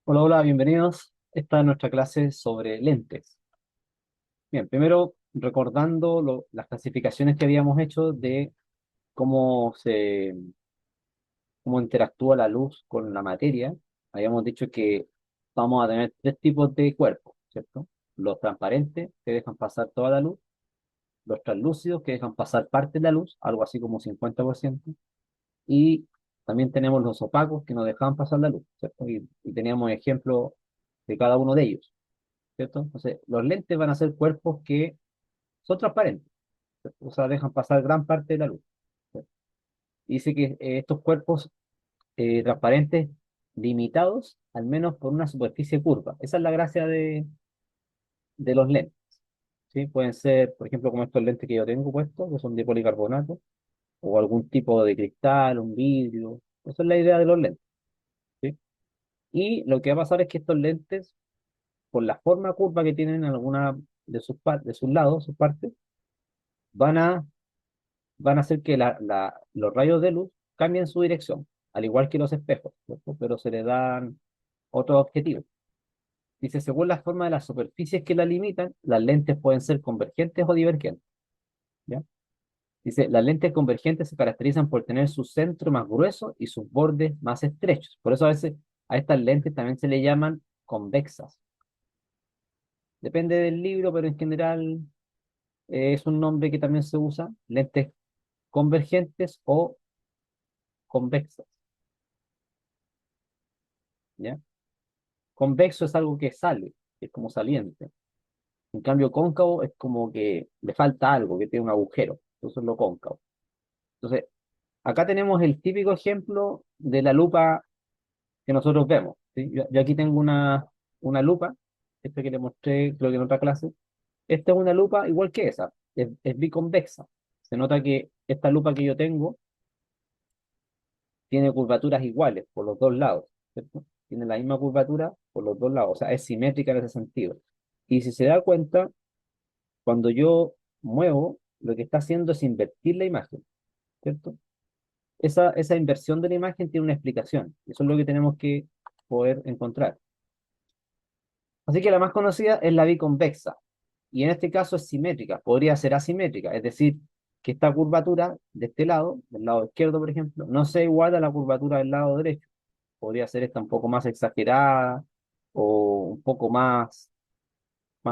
Hola, hola, bienvenidos. Esta es nuestra clase sobre lentes. Bien, primero recordando las clasificaciones que habíamos hecho de cómo cómo interactúa la luz con la materia. Habíamos dicho que vamos a tener tres tipos de cuerpos, ¿cierto? Los transparentes, que dejan pasar toda la luz; los translúcidos, que dejan pasar parte de la luz, algo así como 50%; y también tenemos los opacos, que no dejan pasar la luz, ¿cierto? Y teníamos ejemplos de cada uno de ellos, ¿cierto? Entonces, los lentes van a ser cuerpos que son transparentes, ¿cierto? O sea, dejan pasar gran parte de la luz, ¿cierto? Dice que estos cuerpos transparentes, limitados al menos por una superficie curva. Esa es la gracia de los lentes, ¿sí? Pueden ser, por ejemplo, como estos lentes que yo tengo puestos, que son de policarbonato, o algún tipo de cristal, un vidrio. Esa es la idea de los lentes, ¿sí? Y lo que va a pasar es que estos lentes, por la forma curva que tienen en alguna de sus lados, sus partes, van a van a hacer que los rayos de luz cambien su dirección, al igual que los espejos, ¿cierto? Pero se le dan otros objetivos. Dice, según la forma de las superficies que la limitan, las lentes pueden ser convergentes o divergentes, ¿ya? Dice, las lentes convergentes se caracterizan por tener su centro más grueso y sus bordes más estrechos. Por eso a veces a estas lentes también se le llaman convexas. Depende del libro, pero en general es un nombre que también se usa, lentes convergentes o convexas, ¿ya? Convexo es algo que sale, es como saliente. En cambio, cóncavo es como que le falta algo, que tiene un agujero. Eso es lo cóncavo. Entonces, acá tenemos el típico ejemplo de la lupa que nosotros vemos, ¿sí? Yo aquí tengo una lupa, esta que le mostré, creo que en otra clase. Esta es una lupa igual que esa, es biconvexa. Se nota que esta lupa que yo tengo tiene curvaturas iguales por los dos lados, ¿cierto? Tiene la misma curvatura por los dos lados, o sea, es simétrica en ese sentido. Y si se da cuenta, cuando yo muevo, lo que está haciendo es invertir la imagen, ¿cierto? Esa inversión de la imagen tiene una explicación. Eso es lo que tenemos que poder encontrar. Así que la más conocida es la biconvexa. Y en este caso es simétrica, podría ser asimétrica, es decir, que esta curvatura de este lado, del lado izquierdo, por ejemplo, no sea igual a la curvatura del lado derecho. Podría ser esta un poco más exagerada o un poco más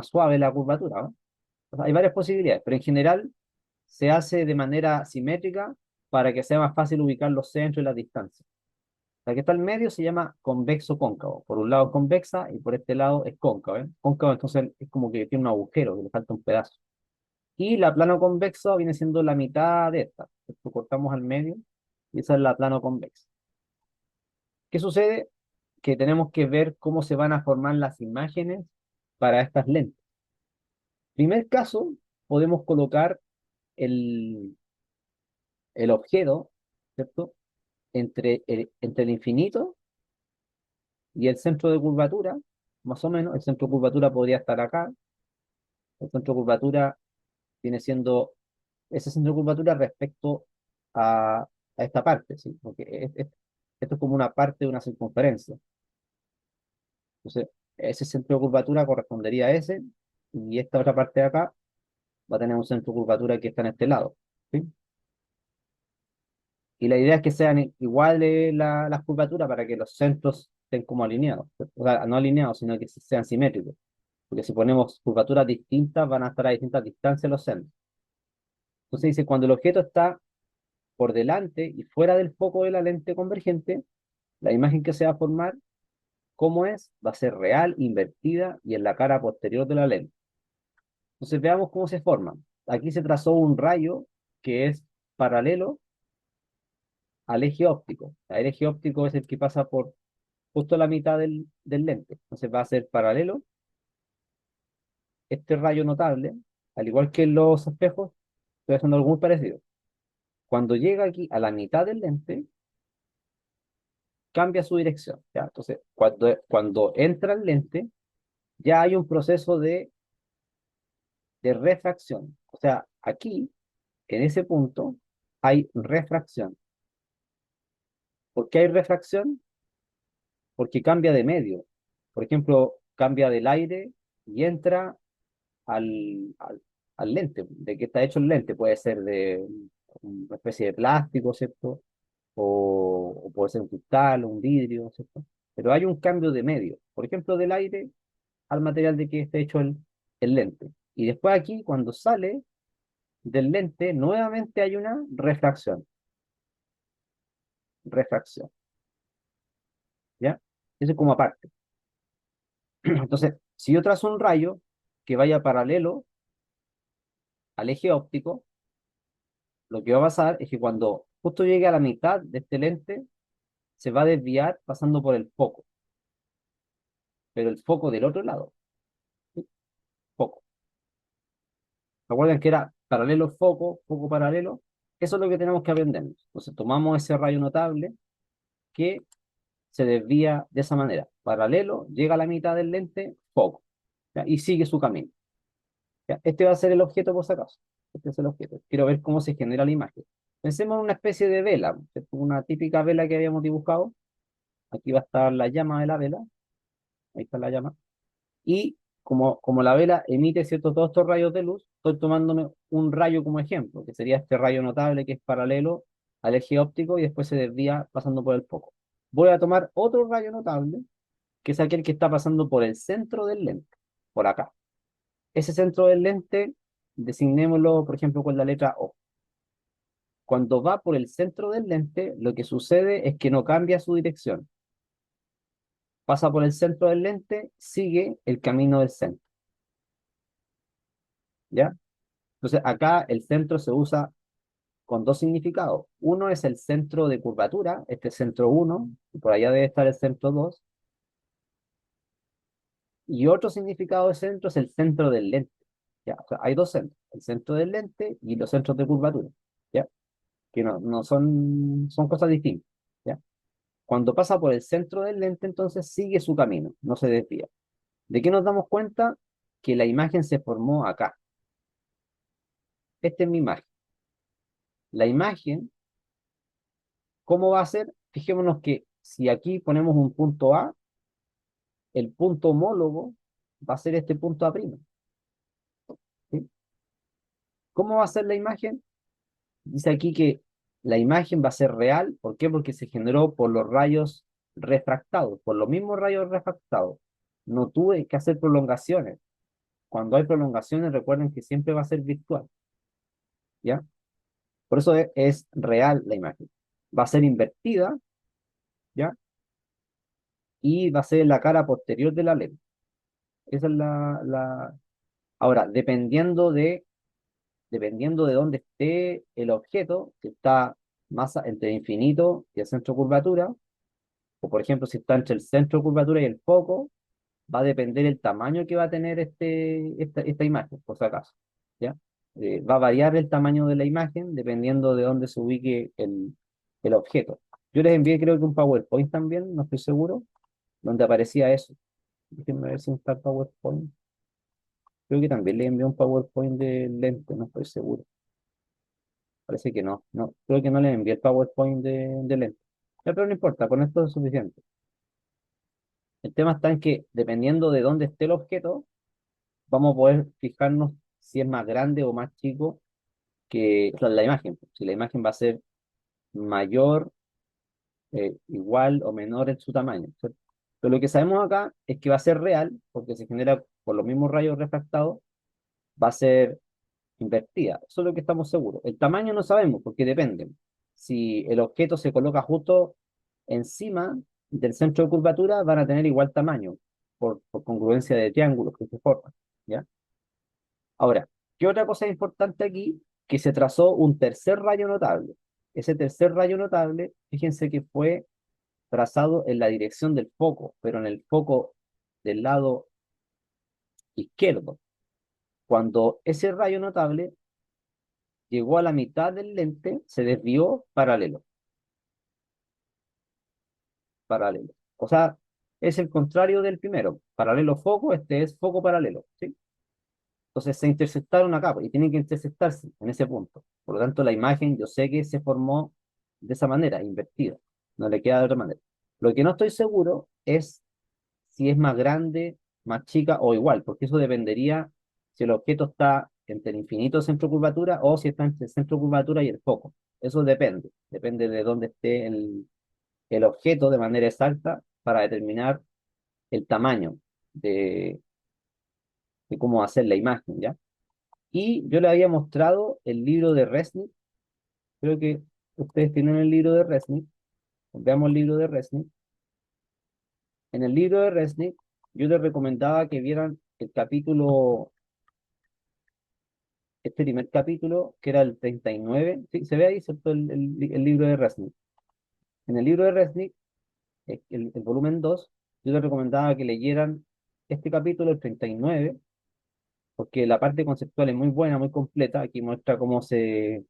suave la curvatura, ¿no? O sea, hay varias posibilidades, pero en general se hace de manera simétrica para que sea más fácil ubicar los centros y las distancias. La que está al medio se llama convexo cóncavo. Por un lado es convexa y por este lado es cóncavo, ¿eh? Cóncavo entonces es como que tiene un agujero, que le falta un pedazo. Y la plano convexo viene siendo la mitad de esta. Esto cortamos al medio y esa es la plano convexa. ¿Qué sucede? Que tenemos que ver cómo se van a formar las imágenes para estas lentes. Primer caso, podemos colocar el, el objeto, ¿cierto? Entre el infinito y el centro de curvatura, más o menos. El centro de curvatura podría estar acá. El centro de curvatura viene siendo ese centro de curvatura respecto a esta parte, ¿sí? Porque esto es como una parte de una circunferencia. Entonces, ese centro de curvatura correspondería a ese, y esta otra parte de acá va a tener un centro de curvatura que está en este lado, ¿sí? Y la idea es que sean iguales las curvaturas para que los centros estén como alineados, ¿cierto? O sea, no alineados, sino que sean simétricos. Porque si ponemos curvaturas distintas, van a estar a distintas distancias los centros. Entonces dice, cuando el objeto está por delante y fuera del foco de la lente convergente, la imagen que se va a formar, ¿cómo es? Va a ser real, invertida y en la cara posterior de la lente. Entonces veamos cómo se forma. Aquí se trazó un rayo que es paralelo al eje óptico. El eje óptico es el que pasa por justo la mitad del lente. Entonces va a ser paralelo este rayo notable, al igual que en los espejos, estoy haciendo algo muy parecido. Cuando llega aquí a la mitad del lente, cambia su dirección, ¿ya? Entonces, cuando entra el lente, ya hay un proceso de refracción. O sea, aquí, en ese punto, hay refracción. ¿Por qué hay refracción? Porque cambia de medio. Por ejemplo, cambia del aire y entra al, al, al lente. ¿De qué está hecho el lente? Puede ser de una especie de plástico, ¿cierto? O puede ser un cristal o un vidrio, ¿cierto? Pero hay un cambio de medio. Por ejemplo, del aire al material de que esté hecho el lente. Y después aquí, cuando sale del lente, nuevamente hay una refracción. Refracción, ¿ya? Eso es como aparte. Entonces, si yo trazo un rayo que vaya paralelo al eje óptico, lo que va a pasar es que cuando justo llegue a la mitad de este lente, se va a desviar pasando por el foco, pero el foco del otro lado, ¿sí? Foco. Recuerden que era paralelo foco, foco paralelo. Eso es lo que tenemos que aprender. Entonces tomamos ese rayo notable que se desvía de esa manera. Paralelo, llega a la mitad del lente, foco, ¿ya? Y sigue su camino. ¿Ya? Este va a ser el objeto por si acaso. Este es el objeto. Quiero ver cómo se genera la imagen. Pensemos en una especie de vela, ¿cierto? Una típica vela que habíamos dibujado. Aquí va a estar la llama de la vela. Ahí está la llama. Y como la vela emite ciertos todos estos rayos de luz, estoy tomándome un rayo como ejemplo, que sería este rayo notable que es paralelo al eje óptico y después se desvía pasando por el foco. Voy a tomar otro rayo notable, que es aquel que está pasando por el centro del lente, por acá. Ese centro del lente, designémoslo, por ejemplo, con la letra O. Cuando va por el centro del lente, lo que sucede es que no cambia su dirección. Pasa por el centro del lente, sigue el camino del centro, ¿ya? Entonces, acá el centro se usa con dos significados. Uno es el centro de curvatura, este es centro uno, y por allá debe estar el centro 2. Y otro significado de centro es el centro del lente. ¿Ya? O sea, hay dos centros, el centro del lente y los centros de curvatura, ¿ya? Que no son cosas distintas, ¿ya? Cuando pasa por el centro del lente, entonces sigue su camino, no se desvía. ¿De qué nos damos cuenta? Que la imagen se formó acá. Esta es mi imagen. La imagen, ¿cómo va a ser? Fijémonos que si aquí ponemos un punto A, el punto homólogo va a ser este punto A', ¿sí? ¿Cómo va a ser la imagen? Dice aquí que la imagen va a ser real. ¿Por qué? Porque se generó por los rayos refractados, por los mismos rayos refractados. No tuve que hacer prolongaciones. Cuando hay prolongaciones, recuerden que siempre va a ser virtual, ¿ya? Por eso es real la imagen. Va a ser invertida, ¿ya? Y va a ser la cara posterior de la lente. Esa es Ahora, dependiendo de dónde esté el objeto, si está más entre infinito y el centro de curvatura, o por ejemplo, si está entre el centro de curvatura y el foco, va a depender el tamaño que va a tener esta imagen, por si acaso, ¿ya? Va a variar el tamaño de la imagen dependiendo de dónde se ubique el objeto. Yo les envié creo que un PowerPoint también, no estoy seguro, donde aparecía eso. Déjenme ver si está el PowerPoint. Creo que también les envié un PowerPoint de lente, no estoy seguro. Parece que no, no, creo que no les envié el PowerPoint de lente. Ya, pero no importa, con esto es suficiente. El tema está en que dependiendo de dónde esté el objeto, vamos a poder fijarnos si es más grande o más chico que la imagen. Si la imagen va a ser mayor, igual o menor en su tamaño, ¿cierto? Pero lo que sabemos acá es que va a ser real, porque se genera por los mismos rayos refractados, va a ser invertida. Eso es lo que estamos seguros. El tamaño no sabemos, porque depende. Si el objeto se coloca justo encima del centro de curvatura, van a tener igual tamaño, por congruencia de triángulos que se forman, ¿ya? Ahora, ¿qué otra cosa es importante aquí? Que se trazó un tercer rayo notable. Ese tercer rayo notable, fíjense que fue trazado en la dirección del foco, pero en el foco del lado izquierdo. Cuando ese rayo notable llegó a la mitad del lente, se desvió paralelo, paralelo. O sea, es el contrario del primero. Paralelo foco, este es foco paralelo, ¿sí? Entonces se intersectaron acá pues, y tienen que intersectarse en ese punto. Por lo tanto, la imagen yo sé que se formó de esa manera, invertida. No le queda de otra manera. Lo que no estoy seguro es si es más grande, más chica o igual, porque eso dependería si el objeto está entre el infinito centro de curvatura o si está entre el centro de curvatura y el foco. Eso depende de dónde esté el objeto de manera exacta para determinar el tamaño de, de cómo hacer la imagen, ¿ya? Y yo le había mostrado el libro de Resnick, creo que ustedes tienen el libro de Resnick, veamos el libro de Resnick. En el libro de Resnick, yo les recomendaba que vieran el capítulo, este primer capítulo, que era el 39. Sí, se ve ahí, ¿cierto? El libro de Resnick. En el libro de Resnick, el volumen 2, yo les recomendaba que leyeran este capítulo, el 39, porque la parte conceptual es muy buena, muy completa. Aquí muestra cómo se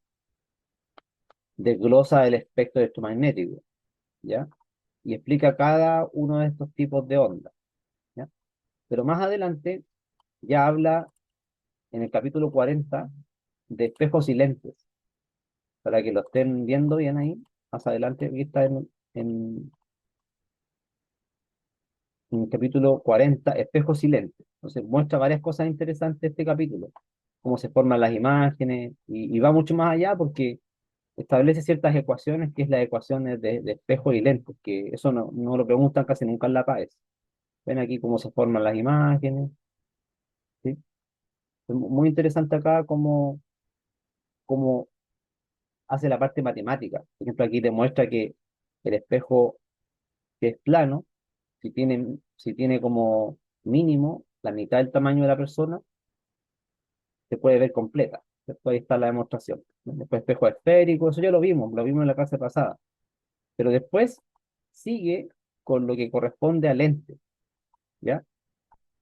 desglosa el espectro electromagnético, ¿ya? Y explica cada uno de estos tipos de ondas, ¿ya? Pero más adelante ya habla en el capítulo 40 de espejos y lentes, para que lo estén viendo bien ahí. Más adelante, aquí está en el capítulo 40 espejos y lentes. Entonces muestra varias cosas interesantes este capítulo, cómo se forman las imágenes, y va mucho más allá porque establece ciertas ecuaciones, que es las ecuaciones de espejos y lentes, que eso no lo preguntan casi nunca en la PAES. Ven aquí cómo se forman las imágenes, ¿sí? Es muy interesante acá cómo hace la parte matemática. Por ejemplo, aquí demuestra que el espejo que es plano, si tiene como mínimo la mitad del tamaño de la persona, se puede ver completa. Después ahí está la demostración. Después espejo esférico, eso ya lo vimos en la clase pasada. Pero después sigue con lo que corresponde al lente, ¿ya?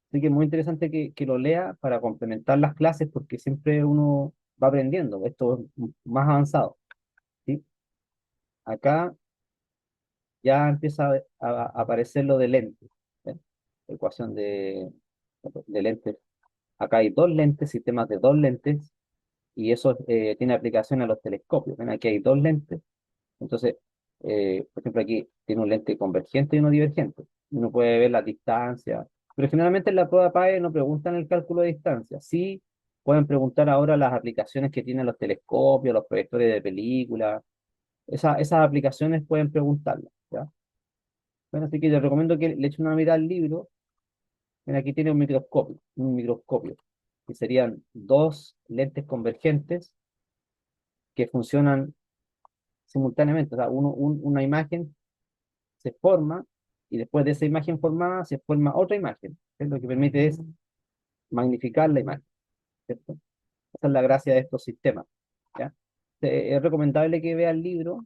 Así que es muy interesante que lo lea para complementar las clases porque siempre uno va aprendiendo. Esto es más avanzado, ¿sí? Acá ya empieza a aparecer lo de lentes, ¿eh? Ecuación de lentes. Acá hay dos lentes, sistemas de dos lentes, y eso tiene aplicación a los telescopios. ¿Ven? Aquí hay dos lentes. Entonces, por ejemplo, aquí tiene un lente convergente y uno divergente. Uno puede ver la distancia, pero generalmente en la prueba PAE no preguntan el cálculo de distancia. Sí pueden preguntar ahora las aplicaciones que tienen los telescopios, los proyectores de películas. Esas aplicaciones pueden preguntarlas, ¿ya? Bueno, así que les recomiendo que le echen una mirada al libro. Ven, aquí tiene un microscopio, que serían dos lentes convergentes que funcionan simultáneamente. O sea, una imagen se forma y después de esa imagen formada se forma otra imagen. ¿Sí? Lo que permite es magnificar la imagen, ¿cierto? Esa es la gracia de estos sistemas, ¿ya? Es recomendable que vea el libro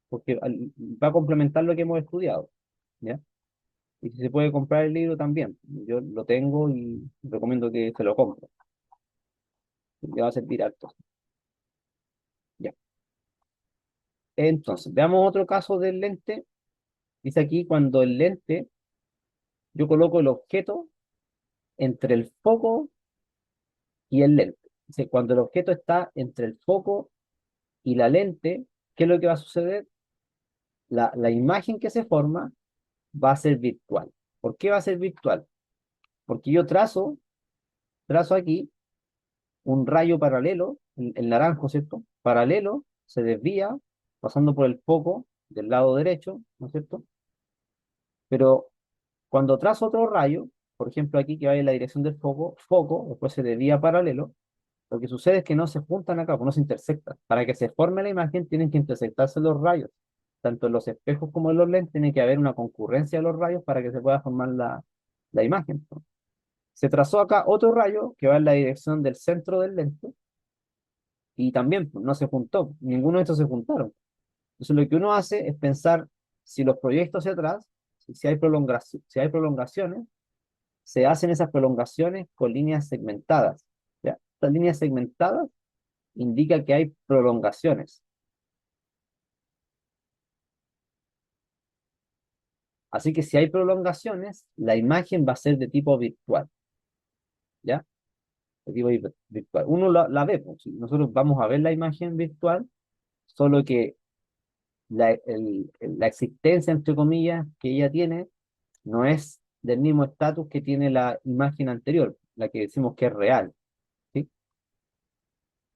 porque va a complementar lo que hemos estudiado, ¿ya? Y si se puede comprar el libro también. Yo lo tengo y recomiendo que se lo compre. Le va a servir harto. Ya. Entonces, veamos otro caso del lente. Dice aquí, cuando el lente, yo coloco el objeto entre el foco y el lente. Dice, cuando el objeto está entre el foco y la lente, ¿qué es lo que va a suceder? La imagen que se forma va a ser virtual. ¿Por qué va a ser virtual? Porque yo trazo aquí un rayo paralelo, el naranjo, ¿cierto? Paralelo, se desvía, pasando por el foco del lado derecho, ¿no es cierto? Pero cuando trazo otro rayo, por ejemplo aquí que vaya en la dirección del foco, después se desvía paralelo, lo que sucede es que no se juntan acá, pues no se intersectan. Para que se forme la imagen tienen que intersectarse los rayos. Tanto en los espejos como en los lentes tiene que haber una concurrencia de los rayos para que se pueda formar la imagen, ¿no? Se trazó acá otro rayo que va en la dirección del centro del lente y también pues, no se juntó, ninguno de estos se juntaron. Entonces lo que uno hace es pensar si los proyectos hacia atrás, si hay prolongaciones, se hacen esas prolongaciones con líneas segmentadas, ¿ya? Estas líneas segmentadas indica que hay prolongaciones. Así que si hay prolongaciones, la imagen va a ser de tipo virtual, ¿ya? De tipo virtual. Uno la ve, pues, si nosotros vamos a ver la imagen virtual, solo que la existencia, entre comillas, que ella tiene, no es del mismo estatus que tiene la imagen anterior, la que decimos que es real, ¿sí?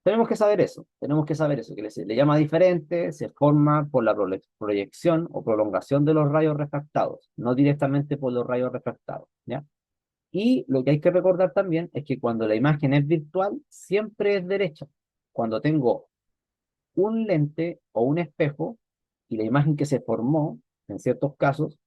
Tenemos que saber eso, tenemos que saber eso, que le llama diferente, se forma por la proyección o prolongación de los rayos refractados, no directamente por los rayos refractados, ¿ya? Y lo que hay que recordar también es que cuando la imagen es virtual, siempre es derecha. Cuando tengo un lente o un espejo y la imagen que se formó, en ciertos casos,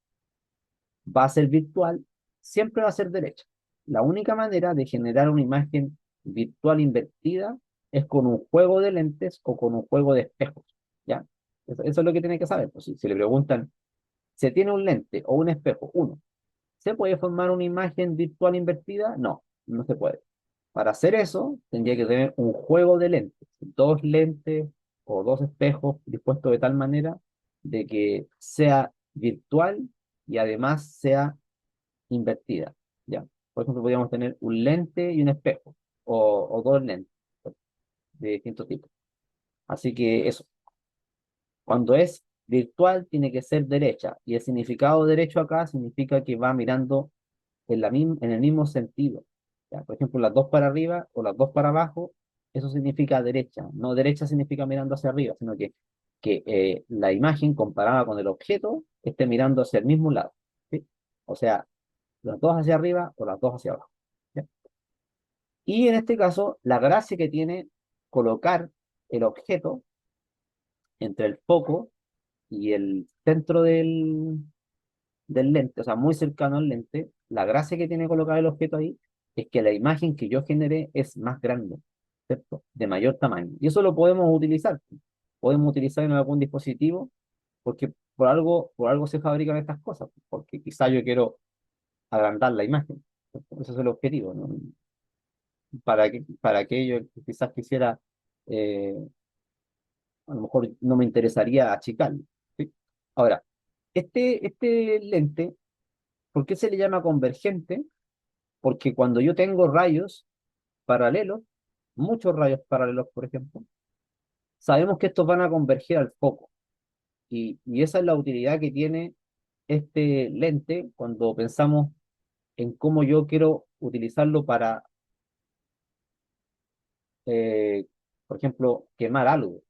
va a ser virtual, siempre va a ser derecha. La única manera de generar una imagen virtual invertida es con un juego de lentes o con un juego de espejos, ¿ya? Eso es lo que tiene que saber. Pues, si le preguntan, ¿se tiene un lente o un espejo? Uno. ¿Se puede formar una imagen virtual invertida? No, no se puede. Para hacer eso, tendría que tener un juego de lentes, dos lentes o dos espejos dispuestos de tal manera de que sea virtual y además sea invertida, ¿ya? Por ejemplo, podríamos tener un lente y un espejo, o dos lentes de distintos tipos. Así que eso, cuando es virtual tiene que ser derecha, y el significado derecho acá significa que va mirando en el mismo sentido. ¿Ya? Por ejemplo, las dos para arriba o las dos para abajo, eso significa derecha. No derecha significa mirando hacia arriba, sino que la imagen comparada con el objeto esté mirando hacia el mismo lado. ¿Sí? O sea, las dos hacia arriba o las dos hacia abajo. ¿Ya? Y en este caso, la gracia que tiene colocar el objeto entre el foco y el centro del lente, o sea, muy cercano al lente, la gracia que tiene colocar el objeto ahí es que la imagen que yo generé es más grande, ¿cierto? De mayor tamaño. Y eso lo podemos utilizar. Podemos utilizar en algún dispositivo porque por algo se fabrican estas cosas, porque quizá yo quiero agrandar la imagen. ¿Cierto? Ese es el objetivo, ¿no? Para aquello que quizás quisiera, eh, a lo mejor no me interesaría achicarlo, ¿sí? Ahora, este lente, ¿por qué se le llama convergente? Porque cuando yo tengo rayos paralelos, muchos rayos paralelos, por ejemplo, sabemos que estos van a converger al foco. Y esa es la utilidad que tiene este lente cuando pensamos en cómo yo quiero utilizarlo para, eh, por ejemplo, quemar algo,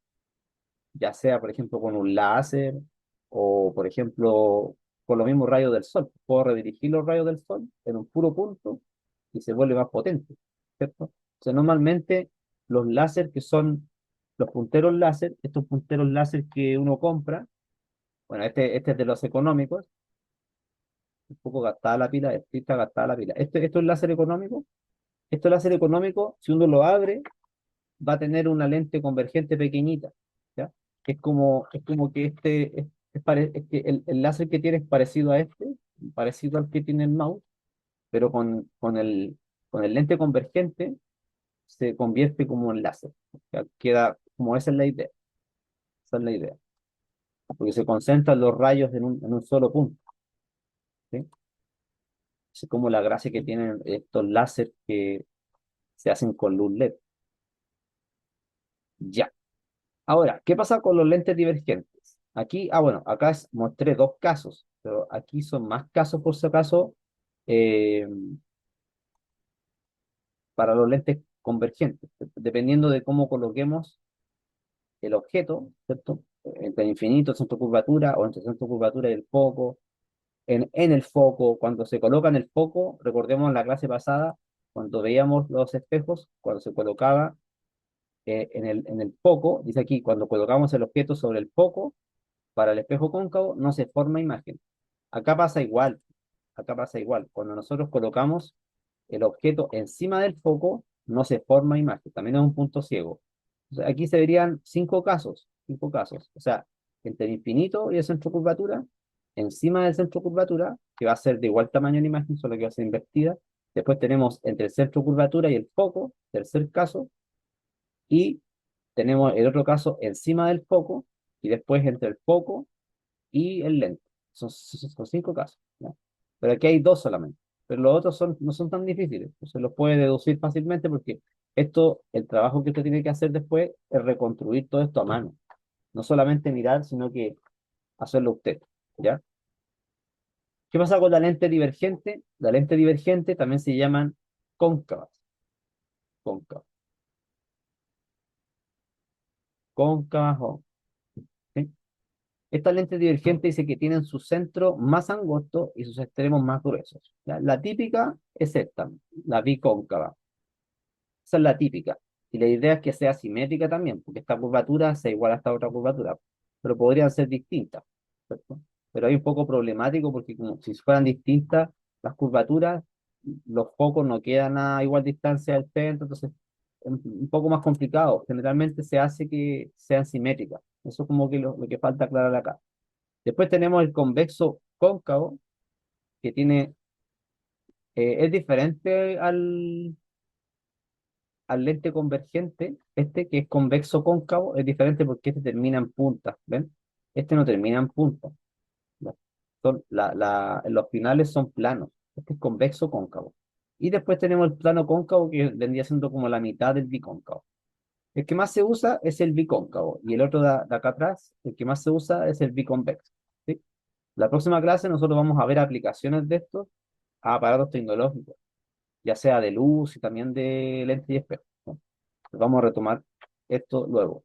ya sea, por ejemplo, con un láser o, por ejemplo, con los mismos rayos del sol. Puedo redirigir los rayos del sol en un puro punto y se vuelve más potente, ¿cierto? O sea, normalmente los láser que son los punteros láser, estos punteros láser que uno compra, bueno, este es de los económicos, un poco gastada la pila, este está gastada la pila. Esto es láser económico. Este láser económico, si uno lo abre, va a tener una lente convergente pequeñita, ¿ya? Es como que es que el láser que tiene es parecido a parecido al que tiene el mouse, pero con el lente convergente se convierte como en láser. Ya queda como esa es la idea. Esa es la idea. Porque se concentran los rayos en un solo punto. ¿Sí? Es como la gracia que tienen estos láser que se hacen con luz LED. Ya. Ahora, ¿qué pasa con los lentes divergentes? Aquí, bueno, acá mostré dos casos, pero aquí son más casos por si acaso eh, para los lentes convergentes, dependiendo de cómo coloquemos el objeto, ¿cierto? Entre el infinito, el centro de curvatura, o entre el centro de curvatura y el foco, en el foco, cuando se coloca en el foco, recordemos la clase pasada, cuando veíamos los espejos, cuando se colocaba en el foco, dice aquí, cuando colocamos el objeto sobre el foco, para el espejo cóncavo no se forma imagen. Acá pasa igual, acá pasa igual. Cuando nosotros colocamos el objeto encima del foco, no se forma imagen. También es un punto ciego. O sea, aquí se verían cinco casos. O sea, entre el infinito y el centro de curvatura, encima del centro de curvatura, que va a ser de igual tamaño la imagen, solo que va a ser invertida. Después tenemos entre el centro de curvatura y el foco, tercer caso, y tenemos el otro caso encima del foco, y después entre el foco y el lente. Son cinco casos, ¿ya? Pero aquí hay dos solamente. Pero los otros no son tan difíciles. Se los puede deducir fácilmente porque el trabajo que usted tiene que hacer después es reconstruir todo esto a mano. No solamente mirar, sino que hacerlo usted, ¿ya? ¿Qué pasa con la lente divergente? La lente divergente también se llaman cóncavas. Cóncavas. Cóncavas o... ¿sí? Esta lente divergente dice que tienen su centro más angosto y sus extremos más gruesos. ¿Ya? La típica es esta, la bicóncava. Esa es la típica. Y la idea es que sea simétrica también, porque esta curvatura sea igual a esta otra curvatura, pero podrían ser distintas, ¿cierto? Pero hay un poco problemático porque como si fueran distintas las curvaturas, los focos no quedan a igual distancia del centro, entonces es un poco más complicado. Generalmente se hace que sean simétricas. Eso es como que lo que falta aclarar acá. Después tenemos el convexo cóncavo, que tiene, es diferente al lente convergente, este que es convexo cóncavo, es diferente porque este termina en punta, ¿ven? Este no termina en punta. Los finales son planos. Este es convexo cóncavo. Y después tenemos el plano cóncavo que vendría siendo como la mitad del bicóncavo. El que más se usa es el bicóncavo y el otro de acá atrás, el que más se usa es el biconvexo. ¿Sí? La próxima clase nosotros vamos a ver aplicaciones de estos a aparatos tecnológicos, ya sea de luz y también de lentes y espejos, ¿no? Vamos a retomar esto luego.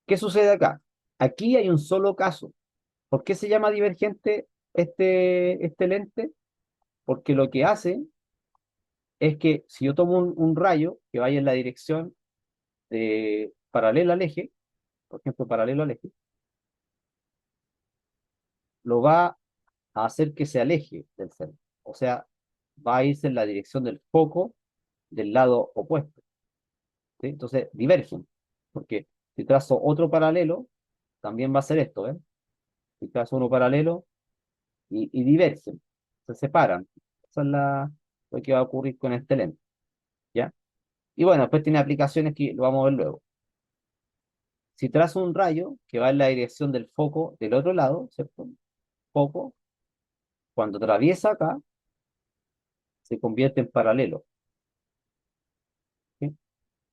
¿Qué sucede acá? Aquí hay un solo caso. ¿Por qué se llama divergente este lente? Porque lo que hace es que si yo tomo un rayo que vaya en la dirección paralela al eje, por ejemplo, paralelo al eje, lo va a hacer que se aleje del centro. O sea, va a irse en la dirección del foco del lado opuesto. ¿Sí? Entonces, divergen. Porque si trazo otro paralelo, también va a ser esto, ¿eh? Si trazo uno paralelo y divergen, se separan. Eso es lo que va a ocurrir con este lente, ¿ya? Y bueno, después tiene aplicaciones que lo vamos a ver luego. Si trazo un rayo que va en la dirección del foco del otro lado, ¿cierto? Foco, cuando atraviesa acá, se convierte en paralelo, ¿sí?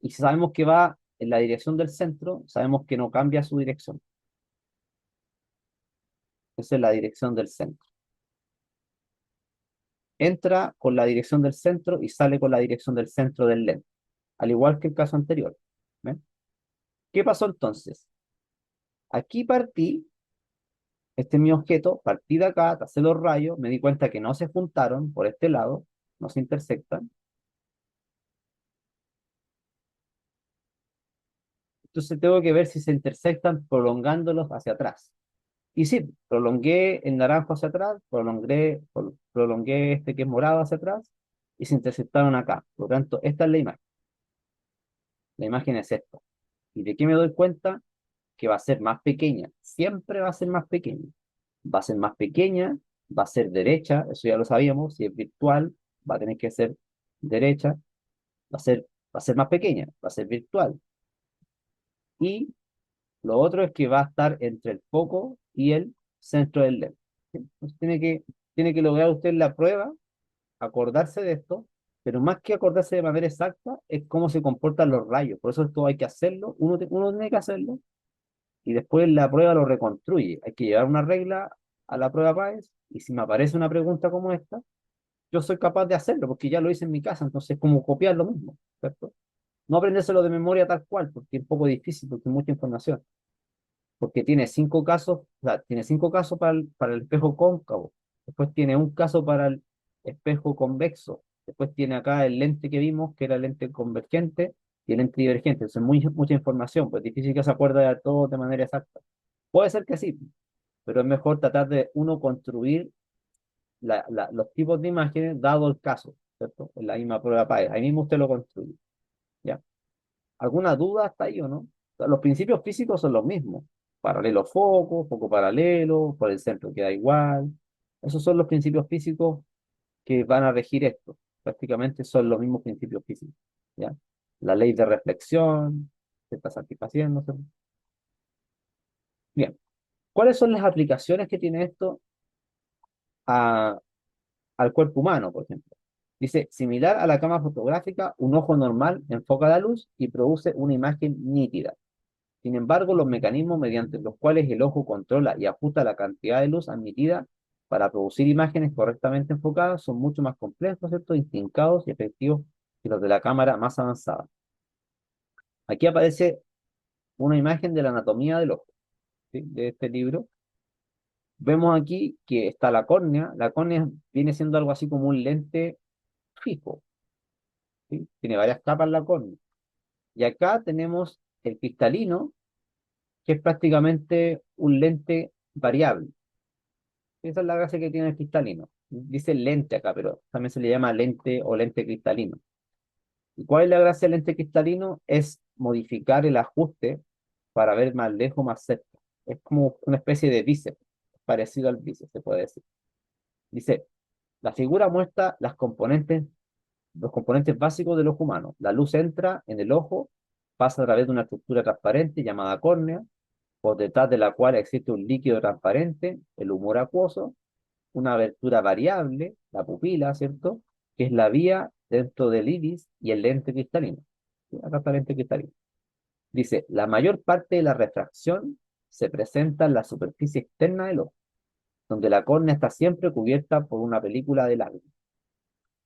Y si sabemos que va en la dirección del centro, sabemos que no cambia su dirección. Esa es la dirección del centro. Entra con la dirección del centro y sale con la dirección del centro del lente, al igual que el caso anterior. ¿Ven? ¿Qué pasó entonces? Aquí partí, este es mi objeto, partí de acá, tracé los rayos, me di cuenta que no se juntaron por este lado, no se intersectan. Entonces tengo que ver si se intersectan prolongándolos hacia atrás. Y sí, prolongué el naranjo hacia atrás, prolongué este que es morado hacia atrás, y se intersectaron acá. Por lo tanto, esta es la imagen. La imagen es esta. ¿Y de qué me doy cuenta? Que va a ser más pequeña. Siempre va a ser más pequeña. Va a ser más pequeña, va a ser derecha, eso ya lo sabíamos. Si es virtual, va a tener que ser derecha, va a ser más pequeña, va a ser virtual. Y lo otro es que va a estar entre el foco y el centro del lente. Entonces tiene que lograr usted la prueba, acordarse de esto, pero más que acordarse de manera exacta, es cómo se comportan los rayos. Por eso esto hay que hacerlo, uno tiene que hacerlo, y después la prueba lo reconstruye. Hay que llevar una regla a la prueba PAES, y si me aparece una pregunta como esta, yo soy capaz de hacerlo, porque ya lo hice en mi casa, entonces es como copiar lo mismo, ¿cierto? No aprendérselo de memoria tal cual, porque es un poco difícil, porque es mucha información, porque tiene cinco casos, o sea, tiene cinco casos para el espejo cóncavo, después tiene un caso para el espejo convexo, después tiene acá el lente que vimos, que era el lente convergente, y el lente divergente. Entonces, mucha información, pues es difícil que se acuerde de todo de manera exacta. Puede ser que sí, pero es mejor tratar de uno construir los tipos de imágenes dado el caso, ¿cierto? En la misma prueba PAES, ahí mismo usted lo construye, ¿ya? ¿Alguna duda hasta ahí o no? O sea, los principios físicos son los mismos. Paralelo foco, foco paralelo, por el centro queda igual. Esos son los principios físicos que van a regir esto. Prácticamente son los mismos principios físicos, ¿ya? La ley de reflexión se está satisfaciendo. Bien, ¿cuáles son las aplicaciones que tiene esto a- al cuerpo humano, por ejemplo? Dice, similar a la cámara fotográfica, un ojo normal enfoca la luz y produce una imagen nítida. Sin embargo, los mecanismos mediante los cuales el ojo controla y ajusta la cantidad de luz admitida para producir imágenes correctamente enfocadas son mucho más complejos, ¿cierto? Intrincados y efectivos que los de la cámara más avanzada. Aquí aparece una imagen de la anatomía del ojo, ¿sí? De este libro. Vemos aquí que está la córnea. La córnea viene siendo algo así como un lente fijo, ¿sí? Tiene varias capas la córnea. Y acá tenemos el cristalino, que es prácticamente un lente variable. Esa es la gracia que tiene el cristalino. Dice lente acá, pero también se le llama lente o lente cristalino. ¿Y cuál es la gracia del lente cristalino? Es modificar el ajuste para ver más lejos, más cerca. Es como una especie de bíceps, parecido al bíceps, se puede decir. Dice, la figura muestra los componentes básicos del ojo humano. La luz entra en el ojo, pasa a través de una estructura transparente llamada córnea, por detrás de la cual existe un líquido transparente, el humor acuoso, una abertura variable, la pupila, ¿cierto? Que es la vía dentro del iris y el lente cristalino. ¿Sí? Acá está el lente cristalino. Dice, la mayor parte de la refracción se presenta en la superficie externa del ojo, donde la córnea está siempre cubierta por una película de lágrimas.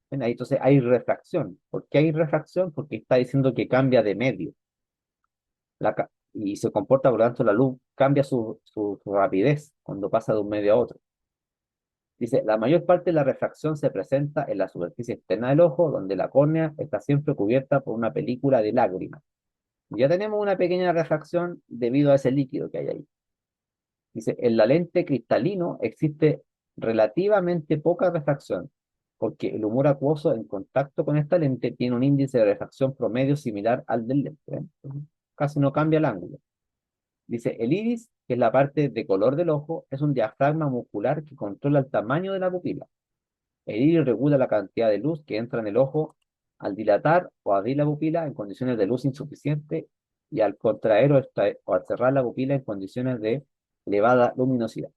¿Ven? Ahí entonces hay refracción. ¿Por qué hay refracción? Porque está diciendo que cambia de medio. Y se comporta, por lo tanto, la luz cambia su rapidez cuando pasa de un medio a otro. Dice, la mayor parte de la refracción se presenta en la superficie externa del ojo, donde la córnea está siempre cubierta por una película de lágrimas. Ya tenemos una pequeña refracción debido a ese líquido que hay ahí. Dice, en la lente cristalino existe relativamente poca refracción, porque el humor acuoso en contacto con esta lente tiene un índice de refracción promedio similar al del lente. ¿Eh? Casi no cambia el ángulo. Dice, el iris, que es la parte de color del ojo, es un diafragma muscular que controla el tamaño de la pupila. El iris regula la cantidad de luz que entra en el ojo al dilatar o abrir la pupila en condiciones de luz insuficiente y al contraer o al cerrar la pupila en condiciones de elevada luminosidad.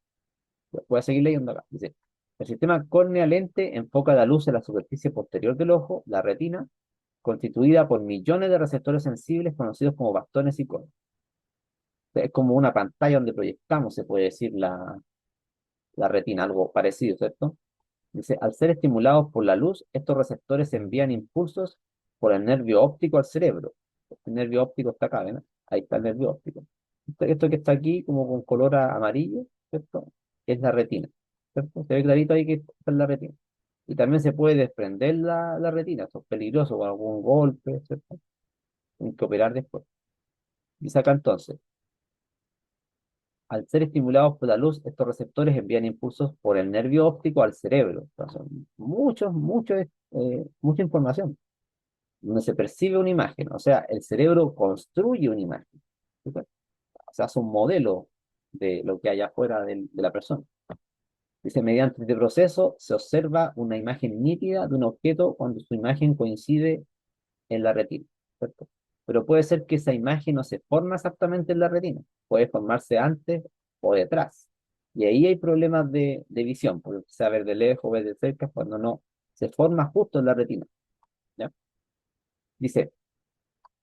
Voy a seguir leyendo acá. Dice, el sistema córnea-lente enfoca la luz en la superficie posterior del ojo, la retina, constituida por millones de receptores sensibles conocidos como bastones y conos. Es como una pantalla donde proyectamos, se puede decir, la retina, algo parecido, ¿cierto? Dice, al ser estimulados por la luz, estos receptores envían impulsos por el nervio óptico al cerebro. El nervio óptico está acá, ¿ven? Ahí está el nervio óptico. Esto que está aquí, como con color amarillo, ¿cierto? Es la retina, ¿cierto? Se ve clarito ahí que está en la retina. Y también se puede desprender la retina, eso es peligroso con algún golpe, ¿cierto? Hay que operar después. Dice acá entonces, al ser estimulados por la luz, estos receptores envían impulsos por el nervio óptico al cerebro. Entonces, mucha información, donde se percibe una imagen. O sea, el cerebro construye una imagen. ¿Sí? O sea, hace un modelo de lo que hay afuera de la persona. Dice, mediante este proceso se observa una imagen nítida de un objeto cuando su imagen coincide en la retina, ¿cierto? Pero puede ser que esa imagen no se forma exactamente en la retina, puede formarse antes o detrás. Y ahí hay problemas de visión, porque sea ver de lejos, ver de cerca, cuando no se forma justo en la retina. ¿Ya? Dice,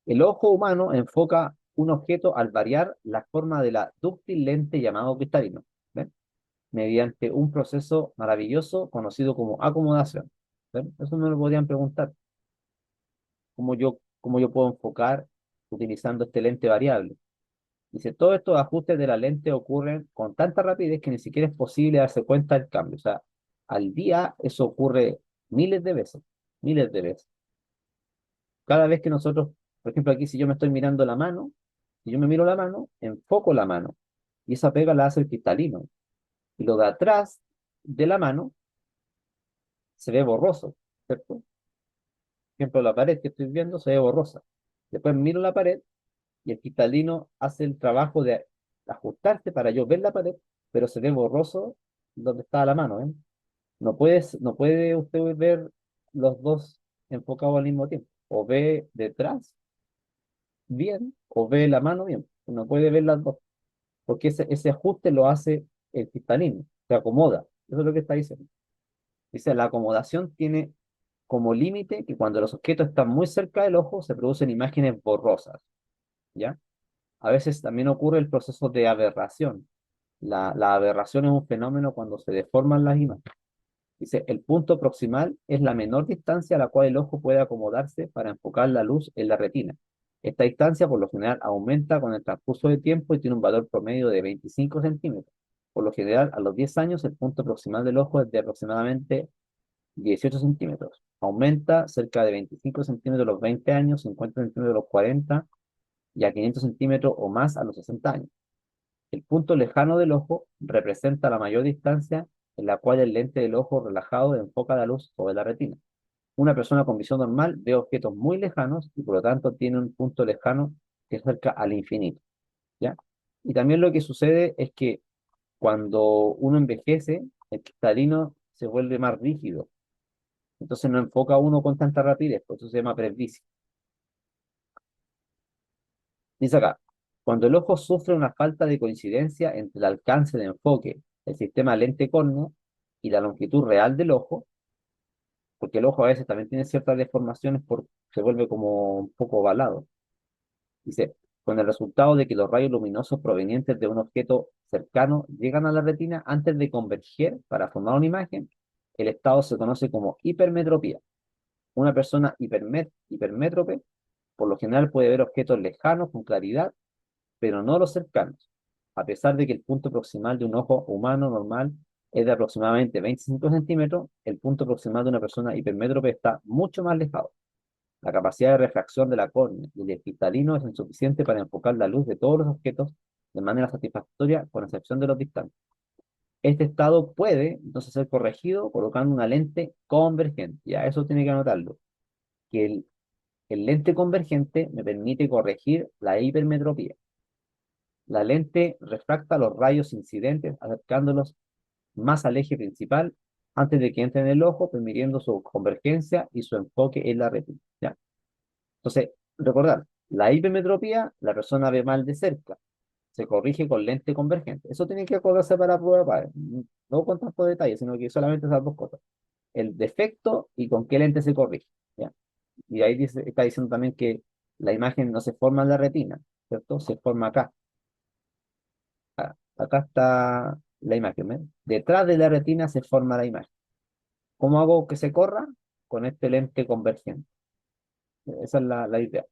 el ojo humano enfoca un objeto al variar la forma de la dúctil lente llamado cristalino, ¿ven? Mediante un proceso maravilloso conocido como acomodación. ¿Ven? Eso me lo podrían preguntar. ¿Cómo yo puedo enfocar utilizando este lente variable? Dice, todos estos ajustes de la lente ocurren con tanta rapidez que ni siquiera es posible darse cuenta del cambio. O sea, al día eso ocurre miles de veces, miles de veces. Cada vez que nosotros, por ejemplo, aquí si yo me estoy mirando la mano, si yo me miro la mano, enfoco la mano y esa pega la hace el cristalino. Y lo de atrás de la mano se ve borroso, ¿cierto? Por ejemplo, la pared que estoy viendo se ve borrosa. Después miro la pared y el cristalino hace el trabajo de ajustarse para yo ver la pared, pero se ve borroso donde está la mano, ¿eh? No puede usted ver los dos enfocados al mismo tiempo. O ve detrás bien, o ve la mano bien. No puede ver las dos, porque ese ajuste lo hace el cristalino, se acomoda. Eso es lo que está diciendo. Dice, la acomodación tiene como límite que cuando los objetos están muy cerca del ojo se producen imágenes borrosas, ¿ya? A veces también ocurre el proceso de aberración. La aberración es un fenómeno cuando se deforman las imágenes. Dice, el punto proximal es la menor distancia a la cual el ojo puede acomodarse para enfocar la luz en la retina. Esta distancia por lo general aumenta con el transcurso del tiempo y tiene un valor promedio de 25 centímetros. Por lo general, a los 10 años, el punto proximal del ojo es de aproximadamente 18 centímetros. Aumenta cerca de 25 centímetros a los 20 años, 50 centímetros a los 40 y a 500 centímetros o más a los 60 años. El punto lejano del ojo representa la mayor distancia en la cual el lente del ojo relajado enfoca la luz sobre la retina. Una persona con visión normal ve objetos muy lejanos y por lo tanto tiene un punto lejano que es cerca al infinito, ¿ya? Y también lo que sucede es que cuando uno envejece, el cristalino se vuelve más rígido, entonces no enfoca uno con tanta rapidez, por eso se llama presbicia. Dice acá, cuando el ojo sufre una falta de coincidencia entre el alcance de enfoque del sistema lente-córnea y la longitud real del ojo, porque el ojo a veces también tiene ciertas deformaciones, se vuelve como un poco ovalado. Dice, con el resultado de que los rayos luminosos provenientes de un objeto cercano llegan a la retina antes de converger para formar una imagen, el estado se conoce como hipermetropía. Una persona hipermétrope por lo general puede ver objetos lejanos con claridad pero no los cercanos. A pesar de que el punto proximal de un ojo humano normal es de aproximadamente 25 centímetros, el punto proximal de una persona hipermétrope está mucho más alejado. La capacidad de refracción de la córnea y el cristalino es insuficiente para enfocar la luz de todos los objetos de manera satisfactoria, con excepción de los distantes. Este estado puede entonces ser corregido colocando una lente convergente. Ya eso tiene que anotarlo. Que el lente convergente me permite corregir la hipermetropía. La lente refracta los rayos incidentes acercándolos más al eje principal antes de que entren en el ojo, permitiendo su convergencia y su enfoque en la retina. ¿Ya? Entonces, recordar, la hipermetropía, la persona ve mal de cerca, se corrige con lente convergente. Eso tiene que acordarse para prueba para, no con tanto detalle, sino que solamente esas dos cosas. El defecto y con qué lente se corrige. ¿Ya? Y ahí está diciendo también que la imagen no se forma en la retina, ¿cierto? Se forma acá. Acá está la imagen, ¿ven? Detrás de la retina se forma la imagen. ¿Cómo hago que se corra? Con este lente convergente. Esa es la idea.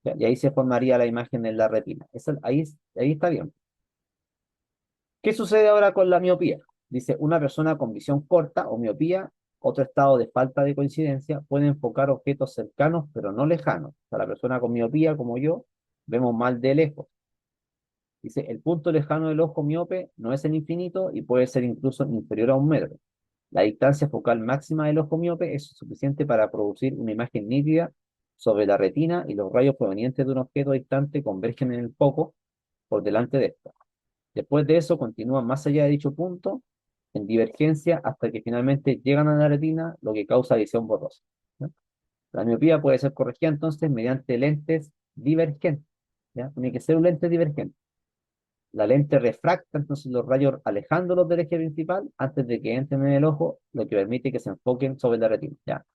¿Ya? Y ahí se formaría la imagen en la retina. Ahí está bien. ¿Qué sucede ahora con la miopía? Dice, una persona con visión corta o miopía, otro estado de falta de coincidencia, puede enfocar objetos cercanos pero no lejanos. O sea, la persona con miopía, como yo, vemos mal de lejos. Dice, el punto lejano del ojo miope no es el infinito y puede ser incluso inferior a 1 metro. La distancia focal máxima del ojo miope es suficiente para producir una imagen nítida sobre la retina y los rayos provenientes de un objeto distante convergen en el foco por delante de esta. Después de eso continúan más allá de dicho punto en divergencia hasta que finalmente llegan a la retina, lo que causa visión borrosa, ¿no? La miopía puede ser corregida entonces mediante lentes divergentes, ¿ya? Tiene que ser un lente divergente. La lente refracta entonces los rayos alejándolos del eje principal antes de que entren en el ojo, lo que permite que se enfoquen sobre la retina. Ya.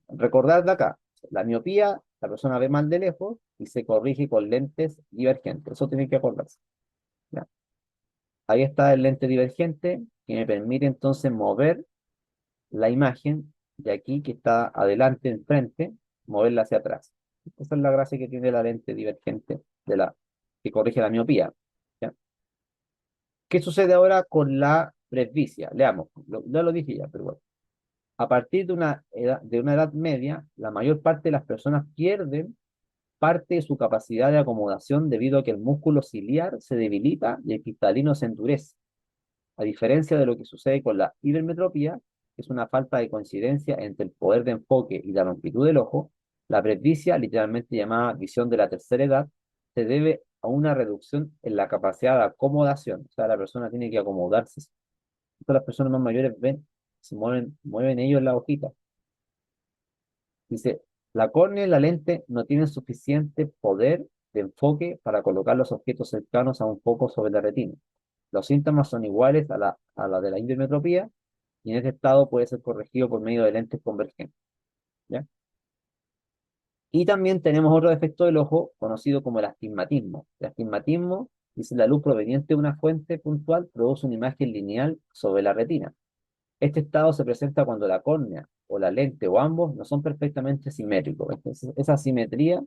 Recordad de acá, la miopía, la persona ve mal de lejos y se corrige con lentes divergentes. Eso tiene que acordarse. ¿Ya? Ahí está el lente divergente que me permite entonces mover la imagen de aquí que está adelante, enfrente, moverla hacia atrás. Esa es la gracia que tiene la lente divergente que corrige la miopía. ¿Ya? ¿Qué sucede ahora con la presbicia? Leamos, ya lo dije ya, pero bueno. A partir de una edad media, la mayor parte de las personas pierden parte de su capacidad de acomodación debido a que el músculo ciliar se debilita y el cristalino se endurece. A diferencia de lo que sucede con la hipermetropía, que es una falta de coincidencia entre el poder de enfoque y la longitud del ojo, la presbicia, literalmente llamada visión de la tercera edad, se debe a una reducción en la capacidad de acomodación. O sea, la persona tiene que acomodarse. Las personas más mayores ven, mueven ellos la hojita. Dice, la córnea y la lente no tienen suficiente poder de enfoque para colocar los objetos cercanos a un foco sobre la retina. Los síntomas son iguales a la de la hipermetropía y en este estado puede ser corregido por medio de lentes convergentes. ¿Ya? Y también tenemos otro defecto del ojo conocido como el astigmatismo. El astigmatismo dice la luz proveniente de una fuente puntual produce una imagen lineal sobre la retina. Este estado se presenta cuando la córnea o la lente o ambos no son perfectamente simétricos. Entonces, esa simetría